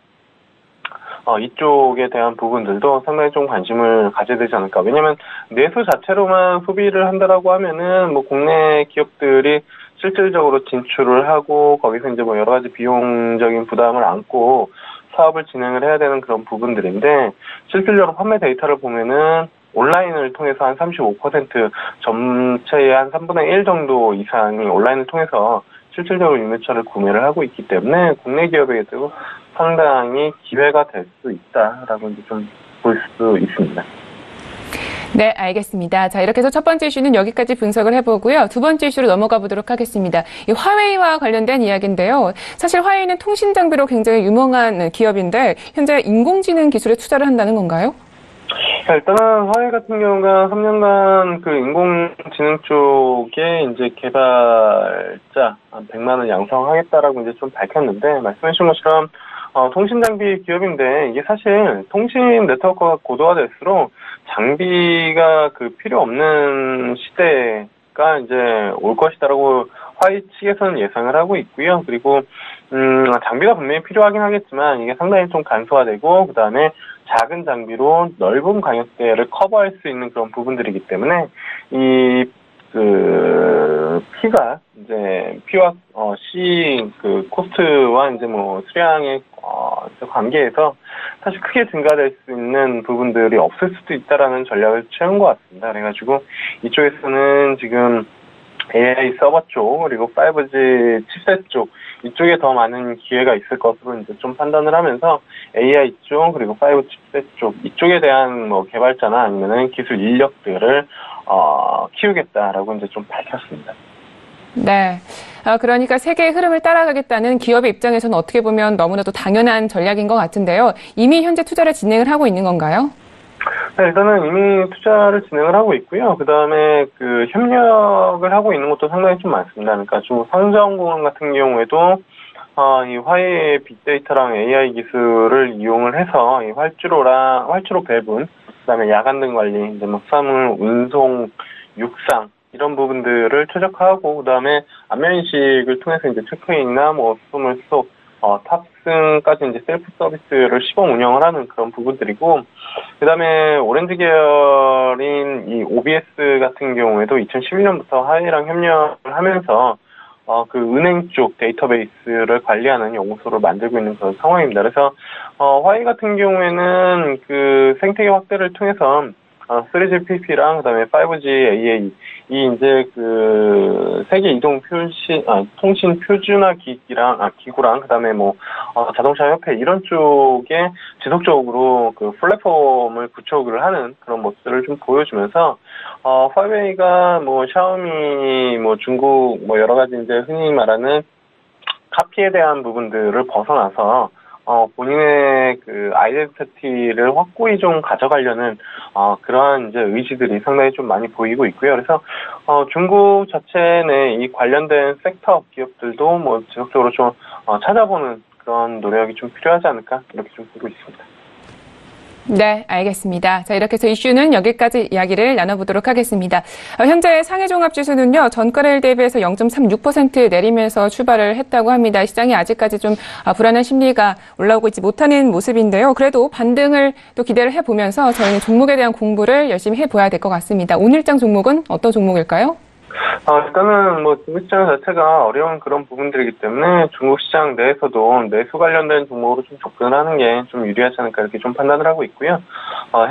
이쪽에 대한 부분들도 상당히 좀 관심을 가져야 되지 않을까. 왜냐면 내수 자체로만 소비를 한다라고 하면은 뭐 국내 기업들이 실질적으로 진출을 하고 거기서 이제 뭐 여러 가지 비용적인 부담을 안고 사업을 진행을 해야 되는 그런 부분들인데, 실질적으로 판매 데이터를 보면은 온라인을 통해서 한 35% 전체의 한 3분의 1 정도 이상이 온라인을 통해서 실질적으로 유모차를 구매를 하고 있기 때문에 국내 기업에게도 상당히 기회가 될 수 있다라고 이제 좀 볼 수 있습니다. 네, 알겠습니다. 자, 이렇게 해서 첫 번째 이슈는 여기까지 분석을 해보고요. 두 번째 이슈로 넘어가 보도록 하겠습니다. 이 화웨이와 관련된 이야기인데요. 사실 화웨이는 통신 장비로 굉장히 유명한 기업인데 현재 인공지능 기술에 투자를 한다는 건가요? 일단은 화웨이 같은 경우가 3년간 그 인공지능 쪽에 이제 개발자 100만 원 양성하겠다라고 이제 좀 밝혔는데, 말씀해 주신 것처럼 통신 장비 기업인데 이게 사실 통신 네트워크가 고도화될수록 장비가 그 필요 없는 시대가 이제 올 것이다라고 화웨이 측에서는 예상을 하고 있고요. 그리고 장비가 분명히 필요하긴 하겠지만 이게 상당히 좀 간소화되고 그다음에 작은 장비로 넓은 광역대를 커버할 수 있는 그런 부분들이기 때문에 피가 이제 피와 C 그 코스트와 이제 뭐 수량의 관계에서 사실 크게 증가될 수 있는 부분들이 없을 수도 있다라는 전략을 취한 것 같습니다. 그래가지고 이쪽에서는 지금 AI 서버 쪽 그리고 5G 칩셋 쪽 이쪽에 더 많은 기회가 있을 것으로 이제 좀 판단을 하면서 AI 쪽 그리고 5G 칩셋 쪽 이쪽에 대한 뭐 개발자나 아니면은 기술 인력들을 키우겠다라고 이제 좀 밝혔습니다. 네. 그러니까 세계의 흐름을 따라가겠다는 기업의 입장에서는 어떻게 보면 너무나도 당연한 전략인 것 같은데요. 이미 현재 투자를 진행을 하고 있는 건가요? 네, 일단은 이미 투자를 진행을 하고 있고요. 그 다음에 그 협력을 하고 있는 것도 상당히 좀 많습니다. 그러니까 중국 상저항공항 같은 경우에도 이 화웨이의 빅데이터랑 AI 기술을 이용을 해서 이 활주로 배분, 그다음에 야간등 관리, 이제 뭐 수화물 운송, 육상 이런 부분들을 최적화하고 그다음에 안면 인식을 통해서 이제 체크인이나 뭐 수소물 수속, 탑승 시장까지 이제 셀프 서비스를 시범 운영을 하는 그런 부분들이고, 그 다음에 오렌지 계열인 이 OBS 같은 경우에도 2011년부터 화웨이랑 협력을 하면서 그 은행 쪽 데이터베이스를 관리하는 연구소를 만들고 있는 그런 상황입니다. 그래서 화웨이 같은 경우에는 그 생태계 확대를 통해서 3GPP랑 그다음에 5G AA 이 이제 그 세계 이동 통신 표준화 기구랑 그다음에 뭐 자동차 협회 이런 쪽에 지속적으로 그 플랫폼을 구축을 하는 그런 모습들을 좀 보여주면서 화웨이가 뭐 샤오미 뭐 중국 뭐 여러 가지 이제 흔히 말하는 카피에 대한 부분들을 벗어나서 본인의 그 아이덴티티를 확고히 좀 가져가려는 그러한 이제 의지들이 상당히 좀 많이 보이고 있고요. 그래서 중국 자체 내 이 관련된 섹터 기업들도 뭐 지속적으로 좀 찾아보는 그런 노력이 좀 필요하지 않을까 이렇게 좀 보고 있습니다. 네, 알겠습니다. 자, 이렇게 해서 이슈는 여기까지 이야기를 나눠보도록 하겠습니다. 현재 상해 종합지수는요, 전거래일 대비해서 0.36% 내리면서 출발을 했다고 합니다. 시장이 아직까지 좀 불안한 심리가 올라오고 있지 못하는 모습인데요. 그래도 반등을 또 기대를 해보면서 저희는 종목에 대한 공부를 열심히 해봐야 될 것 같습니다. 오늘장 종목은 어떤 종목일까요? 일단은 뭐 중국 시장 자체가 어려운 그런 부분들이기 때문에 중국 시장 내에서도 내수 관련된 종목으로 좀 접근하는 게 좀 유리하지 않을까 이렇게 좀 판단을 하고 있고요.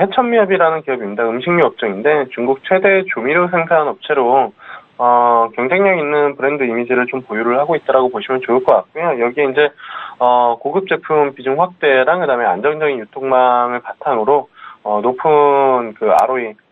해천미합이라는 기업입니다. 음식료 업종인데 중국 최대 조미료 생산 업체로 경쟁력 있는 브랜드 이미지를 좀 보유를 하고 있다라고 보시면 좋을 것 같고요. 여기에 이제 고급 제품 비중 확대랑 그다음에 안정적인 유통망을 바탕으로 높은 그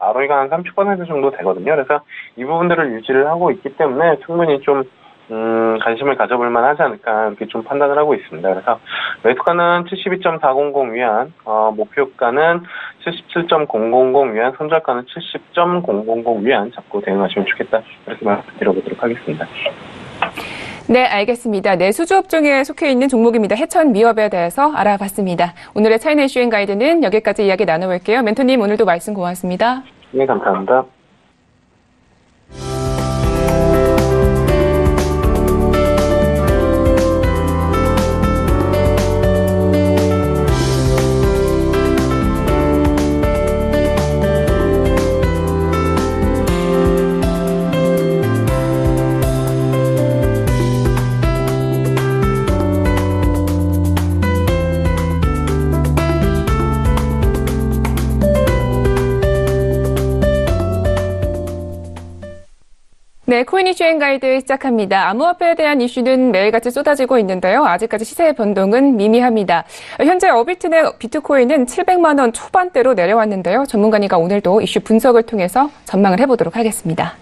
ROE가 한 30% 정도 되거든요. 그래서 이 부분들을 유지를 하고 있기 때문에 충분히 좀 관심을 가져볼 만하지 않을까 이렇게 좀 판단을 하고 있습니다. 그래서 매수가는 72.400 위안, 목표가는 77.000 위안, 손절가는 70.000 위안 잡고 대응하시면 좋겠다 이렇게 말씀드려보도록 하겠습니다. 네, 알겠습니다. 내수주 업종에 속해 있는 종목입니다. 해천미업에 대해서 알아봤습니다. 오늘의 차이나 이슈 가이드는 여기까지 이야기 나눠볼게요. 멘토님 오늘도 말씀 고맙습니다. 네, 감사합니다. 네, 코인 이슈 가이드 시작합니다. 암호화폐에 대한 이슈는 매일같이 쏟아지고 있는데요. 아직까지 시세의 변동은 미미합니다. 현재 어비트 내 비트코인은 700만 원 초반대로 내려왔는데요. 전문가님과 오늘도 이슈 분석을 통해서 전망을 해보도록 하겠습니다.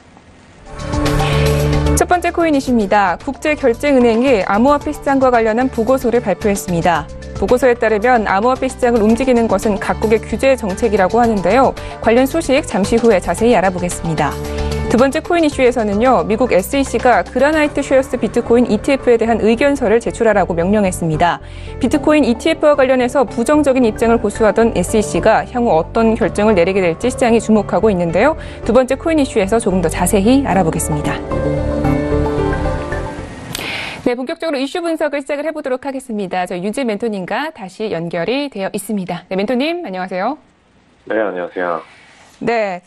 첫 번째 코인 이슈입니다. 국제결제은행이 암호화폐 시장과 관련한 보고서를 발표했습니다. 보고서에 따르면 암호화폐 시장을 움직이는 것은 각국의 규제 정책이라고 하는데요. 관련 소식 잠시 후에 자세히 알아보겠습니다. 두 번째 코인 이슈에서는요, 미국 SEC가 그라나이트 쉐어스 비트코인 ETF에 대한 의견서를 제출하라고 명령했습니다. 비트코인 ETF와 관련해서 부정적인 입장을 고수하던 SEC가 향후 어떤 결정을 내리게 될지 시장이 주목하고 있는데요. 두 번째 코인 이슈에서 조금 더 자세히 알아보겠습니다. 네, 본격적으로 이슈 분석을 시작을 해보도록 하겠습니다. 저 유지 멘토님과 다시 연결이 되어 있습니다. 네, 멘토님 안녕하세요. 네, 안녕하세요. 네,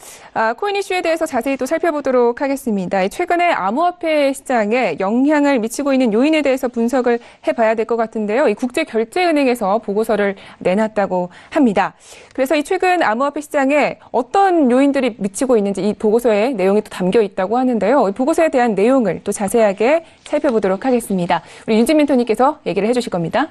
코인 이슈에 대해서 자세히 또 살펴보도록 하겠습니다. 최근에 암호화폐 시장에 영향을 미치고 있는 요인에 대해서 분석을 해봐야 될 것 같은데요. 이 국제결제은행에서 보고서를 내놨다고 합니다. 그래서 이 최근 암호화폐 시장에 어떤 요인들이 미치고 있는지 이 보고서에 내용이 또 담겨 있다고 하는데요. 이 보고서에 대한 내용을 또 자세하게 살펴보도록 하겠습니다. 우리 윤진 멘토님께서 얘기를 해주실 겁니다.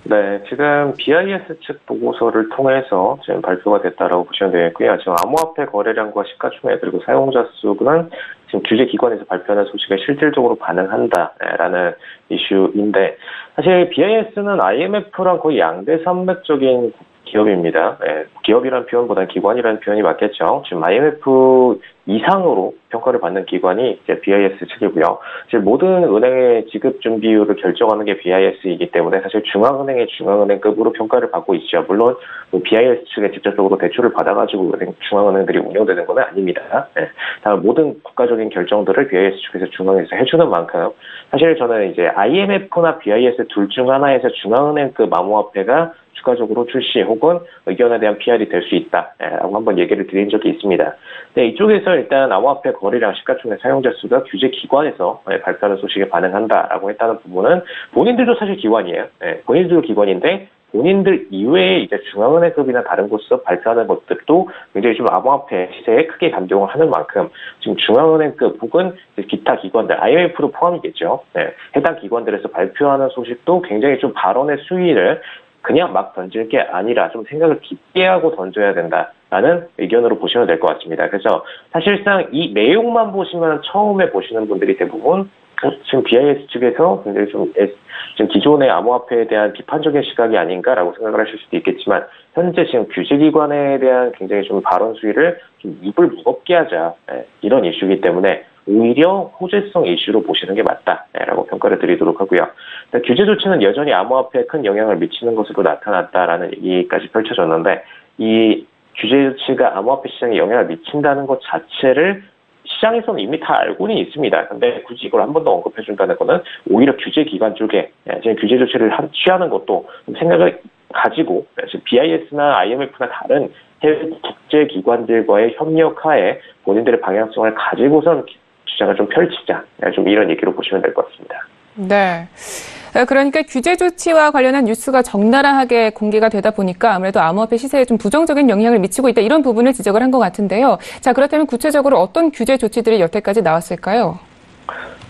네, 지금 BIS 측 보고서를 통해서 지금 발표가 됐다라고 보시면 되겠고요. 지금 암호화폐 거래량과 시가총액 그리고 사용자 수는 지금 규제기관에서 발표하는 소식에 실질적으로 반응한다라는 이슈인데, 사실 BIS는 IMF랑 거의 양대 산맥적인 기업입니다. 기업이라는 표현보다는 기관이라는 표현이 맞겠죠. 지금 IMF 이상으로 평가를 받는 기관이 이제 BIS 측이고요. 지금 모든 은행의 지급 준비율을 결정하는 게 BIS이기 때문에 사실 중앙은행의 중앙은행급으로 평가를 받고 있죠. 물론 뭐 BIS 측에 직접적으로 대출을 받아가지고 중앙은행들이 운영되는 건 아닙니다. 다만 모든 국가적인 결정들을 BIS 측에서 중앙에서 해주는 만큼 사실 저는 이제 IMF나 BIS 둘 중 하나에서 중앙은행급 암호화폐가 추가적으로 출시 혹은 의견에 대한 PR이 될 수 있다라고 한번 얘기를 드린 적이 있습니다. 네, 이쪽에서 일단 암호화폐 거래량 시가총액 사용자 수가 규제 기관에서 발표하는 소식에 반응한다라고 했다는 부분은 본인들도 사실 기관이에요. 본인들도 기관인데 본인들 이외에 이제 중앙은행급이나 다른 곳에서 발표하는 것들도 굉장히 좀 암호화폐 시세에 크게 감동을 하는 만큼 지금 중앙은행급 혹은 기타 기관들, IMF도 포함이겠죠. 해당 기관들에서 발표하는 소식도 굉장히 좀 발언의 수위를 그냥 막 던질 게 아니라 좀 생각을 깊게 하고 던져야 된다라는 의견으로 보시면 될 것 같습니다. 그래서 사실상 이 내용만 보시면 처음에 보시는 분들이 대부분 지금 BIS 측에서 굉장히 좀 지금 기존의 암호화폐에 대한 비판적인 시각이 아닌가라고 생각을 하실 수도 있겠지만 현재 지금 규제기관에 대한 굉장히 좀 발언 수위를 좀 입을 무겁게 하자 이런 이슈이기 때문에 오히려 호재성 이슈로 보시는 게 맞다라고 평가를 드리도록 하고요. 규제 조치는 여전히 암호화폐에 큰 영향을 미치는 것으로 나타났다라는 얘기까지 펼쳐졌는데 이 규제 조치가 암호화폐 시장에 영향을 미친다는 것 자체를 시장에서는 이미 다 알고는 있습니다. 근데 굳이 이걸 한 번 더 언급해준다는 것은 오히려 규제 기관 쪽에 지금 규제 조치를 취하는 것도 생각을 가지고 지금 BIS나 IMF나 다른 해외 국제 기관들과의 협력하에 본인들의 방향성을 가지고선 주장을 좀 펼치자. 좀 이런 얘기로 보시면 될 것 같습니다. 네. 그러니까 규제 조치와 관련한 뉴스가 적나라하게 공개가 되다 보니까 아무래도 암호화폐 시세에 좀 부정적인 영향을 미치고 있다. 이런 부분을 지적을 한 것 같은데요. 자, 그렇다면 구체적으로 어떤 규제 조치들이 여태까지 나왔을까요?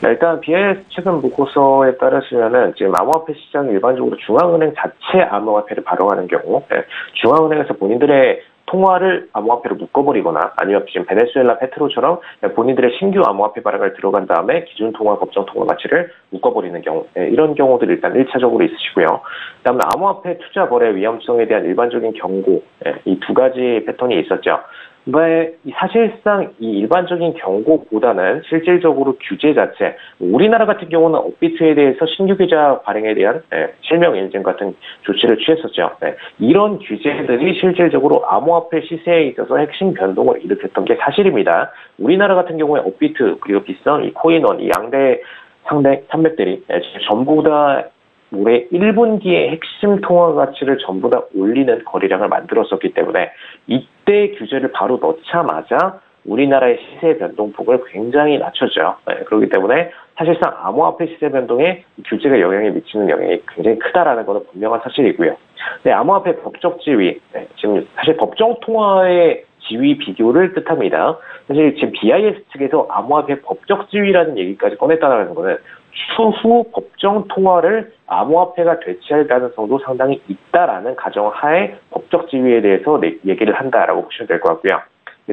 네, 일단 BIS 최근 보고서에 따르시면은 지금 암호화폐 시장이 일반적으로 중앙은행 자체 암호화폐를 발행하는 경우 중앙은행에서 본인들의 통화를 암호화폐로 묶어버리거나 아니면 지금 베네수엘라 페트로처럼 본인들의 신규 암호화폐 발행을 들어간 다음에 기존 통화, 법정 통화 가치를 묶어버리는 경우 이런 경우들 일단 1차적으로 있으시고요. 그다음에 암호화폐 투자 거래 위험성에 대한 일반적인 경고 이 두 가지 패턴이 있었죠. 근데 사실상 이 일반적인 경고보다는 실질적으로 규제 자체, 우리나라 같은 경우는 업비트에 대해서 신규 계좌 발행에 대한 실명 인증 같은 조치를 취했었죠. 이런 규제들이 실질적으로 암호화폐 시세에 있어서 핵심 변동을 일으켰던 게 사실입니다. 우리나라 같은 경우에 업비트 그리고 비싼 이 코인원 이 양대 상대 산맥들이 전부 다 올해 1분기의 핵심 통화 가치를 전부 다 올리는 거래량을 만들었었기 때문에 이때 규제를 바로 넣자마자 우리나라의 시세 변동폭을 굉장히 낮췄죠. 그렇기 때문에 사실상 암호화폐 시세 변동에 규제가 영향을 미치는 영향이 굉장히 크다라는 것은 분명한 사실이고요. 네, 암호화폐 법적 지위, 지금 사실 법정 통화의 지위 비교를 뜻합니다. 사실 지금 BIS 측에서 암호화폐 법적 지위라는 얘기까지 꺼냈다는 것은 추후 법정 통화를 암호화폐가 대체할 가능성도 상당히 있다라는 가정하에 법적 지위에 대해서 얘기를 한다라고 보시면 될 것 같고요.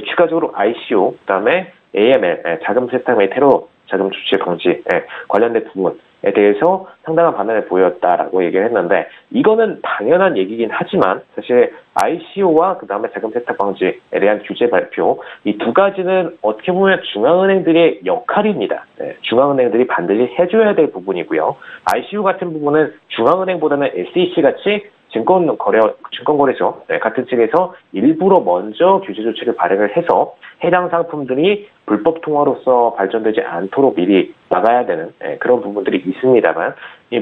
추가적으로 ICO, 그다음에 AML, 자금 세탁 및 테러 자금 주체 방지 관련된 부분에 대해서 상당한 반응을 보였다라고 얘기를 했는데 이거는 당연한 얘기긴 하지만 사실 ICO와 그다음에 자금 세탁 방지에 대한 규제 발표 이 두 가지는 어떻게 보면 중앙은행들의 역할입니다. 중앙은행들이 반드시 해줘야 될 부분이고요. ICO 같은 부분은 중앙은행보다는 SEC 같이 증권거래소 같은 측에서 일부러 먼저 규제 조치를 발행을 해서 해당 상품들이 불법 통화로서 발전되지 않도록 미리 막아야 되는 그런 부분들이 있습니다만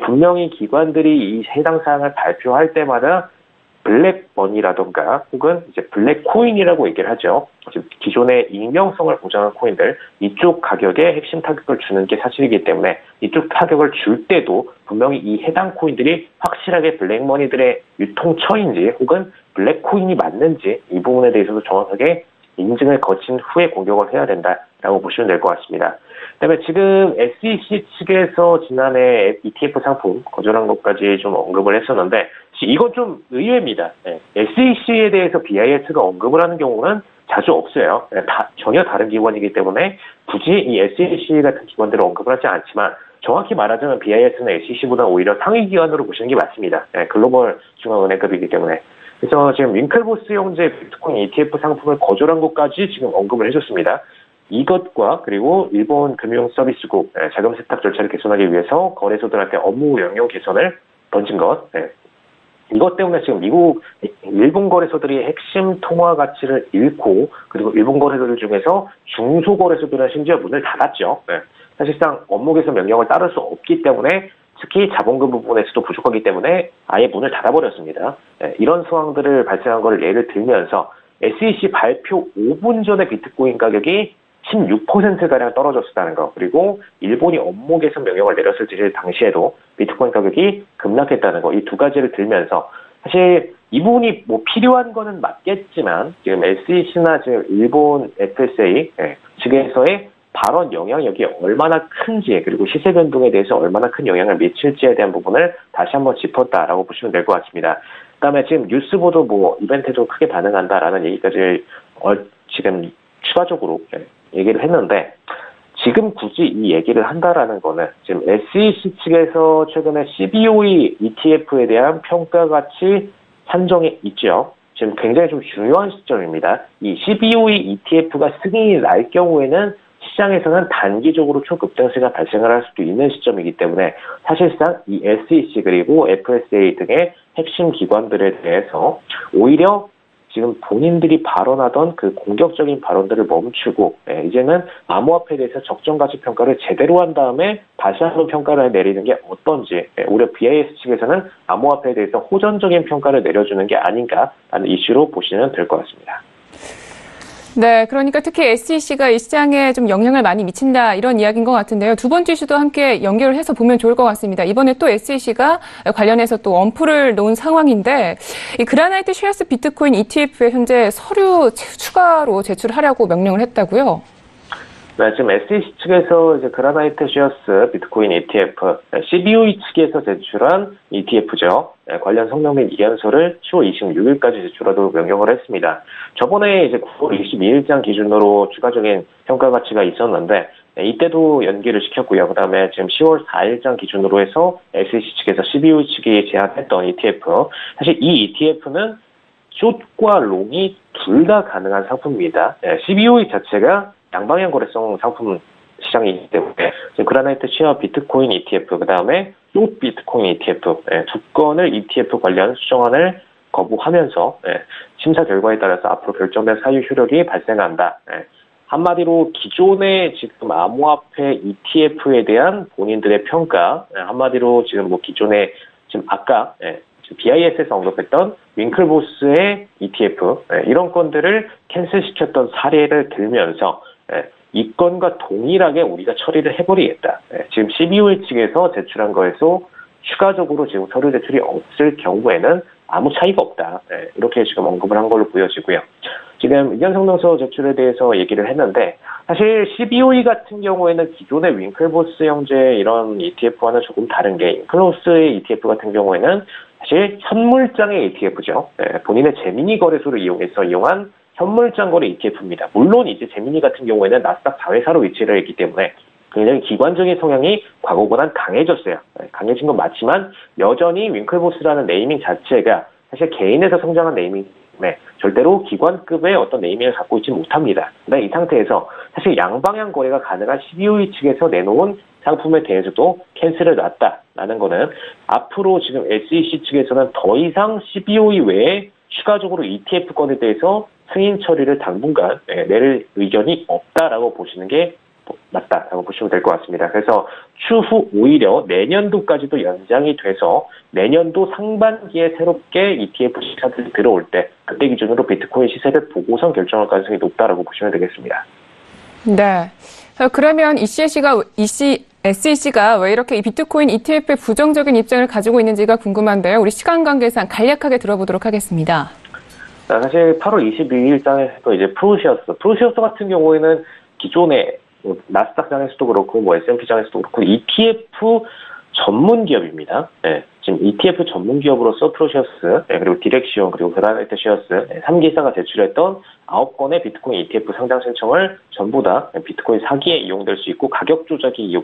분명히 기관들이 이 해당 사항을 발표할 때마다 블랙머니라던가 혹은 이제 블랙코인이라고 얘기를 하죠. 기존의 익명성을 보장한 코인들 이쪽 가격에 핵심 타격을 주는 게 사실이기 때문에 이쪽 타격을 줄 때도 분명히 이 해당 코인들이 확실하게 블랙머니들의 유통처인지 혹은 블랙코인이 맞는지 이 부분에 대해서도 정확하게 인증을 거친 후에 공격을 해야 된다라고 보시면 될 것 같습니다. 그다음에 지금 SEC 측에서 지난해 ETF 상품 거절한 것까지 좀 언급을 했었는데 이건 좀 의외입니다. SEC에 대해서 BIS가 언급을 하는 경우는 자주 없어요. 전혀 다른 기관이기 때문에 굳이 이 SEC 같은 기관들을 언급을 하지 않지만 정확히 말하자면 BIS는 SEC보다 오히려 상위 기관으로 보시는 게 맞습니다. 글로벌 중앙은행급이기 때문에. 그래서 지금 윙클보스 형제 비트코인 ETF 상품을 거절한 것까지 지금 언급을 해줬습니다. 이것과 그리고 일본 금융서비스국 자금 세탁 절차를 개선하기 위해서 거래소들한테 업무 영역 개선을 던진 것. 이것 때문에 지금 일본 거래소들이 핵심 통화 가치를 잃고 그리고 일본 거래소들 중에서 중소 거래소들은 심지어 문을 닫았죠. 사실상 업무 개선 명령을 따를 수 없기 때문에 특히 자본금 부분에서도 부족하기 때문에 아예 문을 닫아버렸습니다. 이런 상황들을 발생한 것을 예를 들면서 SEC 발표 5분 전에 비트코인 가격이 16%가량 떨어졌다는 거, 그리고 일본이 업무 개선 명령을 내렸을 당시에도 비트코인 가격이 급락했다는 거, 이 두 가지를 들면서 사실 이 부분이 뭐 필요한 거는 맞겠지만 지금 SEC나 지금 일본 FSA 측에서의 발언 영향력이 얼마나 큰지, 그리고 시세 변동에 대해서 얼마나 큰 영향을 미칠지에 대한 부분을 다시 한번 짚었다라고 보시면 될 것 같습니다. 그다음에 지금 뉴스 보도 뭐 이벤트에 좀 크게 반응한다라는 얘기까지 지금 추가적으로 얘기를 했는데, 지금 굳이 이 얘기를 한다라는 거는 지금 SEC 측에서 최근에 CBOE ETF에 대한 평가 가치 산정이 있죠. 지금 굉장히 좀 중요한 시점입니다. 이 CBOE ETF가 승인이 날 경우에는 시장에서는 단기적으로 초급등세가 발생을 할 수도 있는 시점이기 때문에 사실상 이 SEC 그리고 FSA 등의 핵심 기관들에 대해서 오히려 지금 본인들이 발언하던 그 공격적인 발언들을 멈추고 이제는 암호화폐에 대해서 적정가치 평가를 제대로 한 다음에 다시 한번 평가를 내리는 게 어떤지, 오히려 BIS 측에서는 암호화폐에 대해서 호전적인 평가를 내려주는 게 아닌가라는 이슈로 보시면 될 것 같습니다. 네, 그러니까 특히 SEC가 이 시장에 좀 영향을 많이 미친다 이런 이야기인 것 같은데요. 두 번째 이슈도 함께 연결을 해서 보면 좋을 것 같습니다. 이번에 또 SEC가 관련해서 또 엄프를 놓은 상황인데, 이 그라나이트 쉐어스 비트코인 ETF에 현재 서류 추가로 제출하려고 명령을 했다고요? 네, 지금 SEC 측에서 이제 그라나이트 쉐어스 비트코인 ETF, CBOE 측에서 제출한 ETF죠. 관련 성명 및 이견서를 10월 26일까지 제출하도록 명령을 했습니다. 저번에 이제 9월 22일장 기준으로 추가적인 평가 가치가 있었는데, 이때도 연기를 시켰고요. 그 다음에 지금 10월 4일장 기준으로 해서 SEC 측에서 CBOE 측이 제안했던 ETF, 사실 이 ETF는 숏과 롱이 둘 다 가능한 상품입니다. CBOE 자체가 양방향 거래성 상품 시장이기 때문에 지금 그라나이트 쉐어 비트코인 ETF, 그 다음에 숏 비트코인 ETF 두 건을 ETF 관련 수정안을 거부하면서 심사 결과에 따라서 앞으로 결정된 사유 효력이 발생한다. 한마디로 기존의 지금 암호화폐 ETF에 대한 본인들의 평가, 한마디로 지금 뭐 기존의 지금 아까 BIS에서 언급했던 윙클보스의 ETF 이런 건들을 캔슬시켰던 사례를 들면서 이 건과 동일하게 우리가 처리를 해버리겠다. 지금 CBOE 측에서 제출한 거에서 추가적으로 지금 서류 제출이 없을 경우에는 아무 차이가 없다. 이렇게 지금 언급을 한 걸로 보여지고요. 지금 의견 성명서 제출에 대해서 얘기를 했는데, 사실 CBOE 같은 경우에는 기존의 윙클보스 형제 이런 ETF와는 조금 다른 게, 윙클보스의 ETF 같은 경우에는 사실 현물장의 ETF죠. 본인의 제미니 거래소를 이용해서 이용한 현물장 거래 ETF입니다. 물론 이제 제미니 같은 경우에는 나스닥 자회사로 위치를 했기 때문에 굉장히 기관적인 성향이 과거보단 강해졌어요. 강해진 건 맞지만 여전히 윙클보스라는 네이밍 자체가 사실 개인에서 성장한 네이밍 때문에 절대로 기관급의 어떤 네이밍을 갖고 있지 못합니다. 이 상태에서 사실 양방향 거래가 가능한 CBOE 측에서 내놓은 상품에 대해서도 캔슬을 놨다라는 거는 앞으로 지금 SEC 측에서는 더 이상 CBOE 외에 추가적으로 ETF권에 대해서 승인 처리를 당분간 내릴 의견이 없다라고 보시는 게 맞다라고 보시면 될 것 같습니다. 그래서 추후 오히려 내년도까지도 연장이 돼서 내년도 상반기에 새롭게 ETF 시세들이 들어올 때 그때 기준으로 비트코인 시세를 보고선 결정할 가능성이 높다라고 보시면 되겠습니다. 네. 그러면 SEC가 왜 이렇게 이 비트코인 ETF에 부정적인 입장을 가지고 있는지가 궁금한데요. 우리 시간 관계상 간략하게 들어보도록 하겠습니다. 사실 8월 22일장에서 이제 프로시어스 같은 경우에는 기존에 나스닥장에서도 그렇고 뭐 S&P장에서도 그렇고 ETF 전문 기업입니다. 지금 ETF 전문 기업으로서 프로시어스 그리고 디렉시온 그리고 그라나이트 쉐어스 3기사가 제출했던 9건의 비트코인 ETF 상장 신청을 전부 다 비트코인 사기에 이용될 수 있고 가격 조작이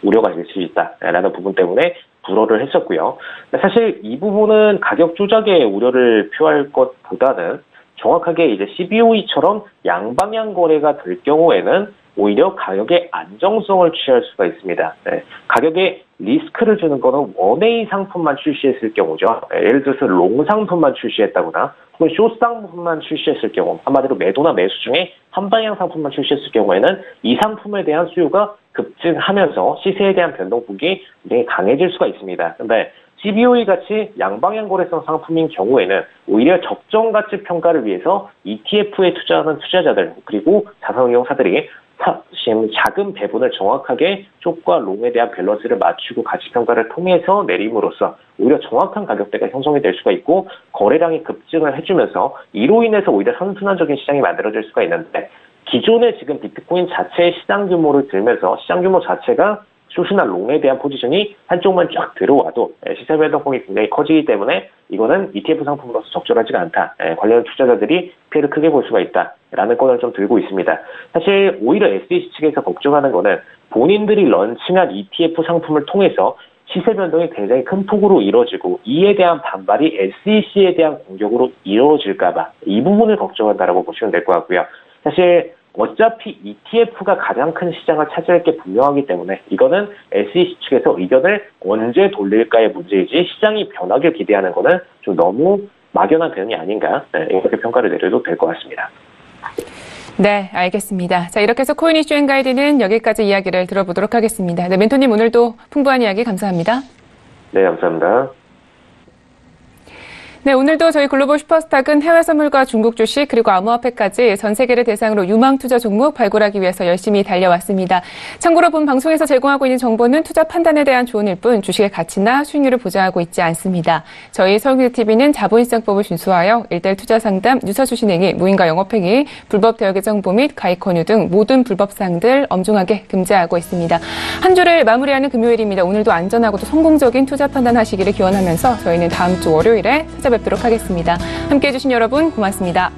우려가 될 수 있다라는 부분 때문에 불어를 했었고요. 사실 이 부분은 가격 조작의 우려를 표할 것보다는 정확하게 이제 CBOE처럼 양방향 거래가 될 경우에는 오히려 가격의 안정성을 취할 수가 있습니다. 네. 가격에 리스크를 주는 거는 원웨이 상품만 출시했을 경우죠. 예를 들어서 롱 상품만 출시했다거나 혹은 숏 상품만 출시했을 경우, 한마디로 매도나 매수 중에 한방향 상품만 출시했을 경우에는 이 상품에 대한 수요가 급증하면서 시세에 대한 변동폭이 굉장히 강해질 수가 있습니다. 그런데 CBOE 같이 양방향 거래성 상품인 경우에는 오히려 적정 가치 평가를 위해서 ETF에 투자하는 투자자들 그리고 자산운용사들이 자금 배분을 정확하게 숏과 롱에 대한 밸런스를 맞추고 가치 평가를 통해서 내림으로써 오히려 정확한 가격대가 형성이 될 수가 있고 거래량이 급증을 해주면서 이로 인해서 오히려 선순환적인 시장이 만들어질 수가 있는데, 기존의 지금 비트코인 자체의 시장 규모를 들면서 시장 규모 자체가 숏이나 롱에 대한 포지션이 한쪽만 쫙 들어와도 시세 변동폭이 굉장히 커지기 때문에 이거는 ETF 상품으로서 적절하지가 않다. 관련 투자자들이 피해를 크게 볼 수가 있다라는 건을 좀 들고 있습니다. 사실 오히려 SEC 측에서 걱정하는 거는 본인들이 런칭한 ETF 상품을 통해서 시세 변동이 굉장히 큰 폭으로 이루어지고 이에 대한 반발이 SEC에 대한 공격으로 이루어질까 봐 이 부분을 걱정한다라고 보시면 될 것 같고요. 사실 어차피 ETF가 가장 큰 시장을 차지할 게 분명하기 때문에 이거는 SEC 측에서 의견을 언제 돌릴까의 문제이지 시장이 변하길 기대하는 거는 좀 너무 막연한 대응이 아닌가, 이렇게 평가를 내려도 될 것 같습니다. 네, 알겠습니다. 자, 이렇게 해서 코인 이슈 앤 가이드는 여기까지 이야기를 들어보도록 하겠습니다. 네, 멘토님 오늘도 풍부한 이야기 감사합니다. 네, 감사합니다. 네, 오늘도 저희 글로벌 슈퍼스탁은 해외 선물과 중국 주식 그리고 암호화폐까지 전 세계를 대상으로 유망 투자 종목 발굴하기 위해서 열심히 달려왔습니다. 참고로 본 방송에서 제공하고 있는 정보는 투자 판단에 대한 조언일 뿐 주식의 가치나 수익률을 보장하고 있지 않습니다. 저희 서울기술TV는 자본시장법을 준수하여 일대일 투자 상담, 유사 추신행위, 무인가 영업행위, 불법 대여 정보 및 가입 권유 등 모든 불법 사항들 엄중하게 금지하고 있습니다. 한 주를 마무리하는 금요일입니다. 오늘도 안전하고도 성공적인 투자 판단하시기를 기원하면서 저희는 다음 주 월요일에 찾아뵙도록 하겠습니다. 함께해 주신 여러분 고맙습니다.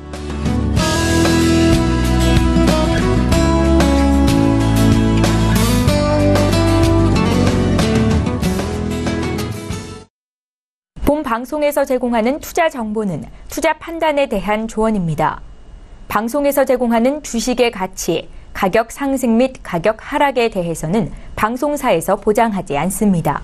본 방송에서 제공하는 투자 정보는 투자 판단에 대한 조언입니다. 방송에서 제공하는 주식의 가치, 가격 상승 및 가격 하락에 대해서는 방송사에서 보장하지 않습니다.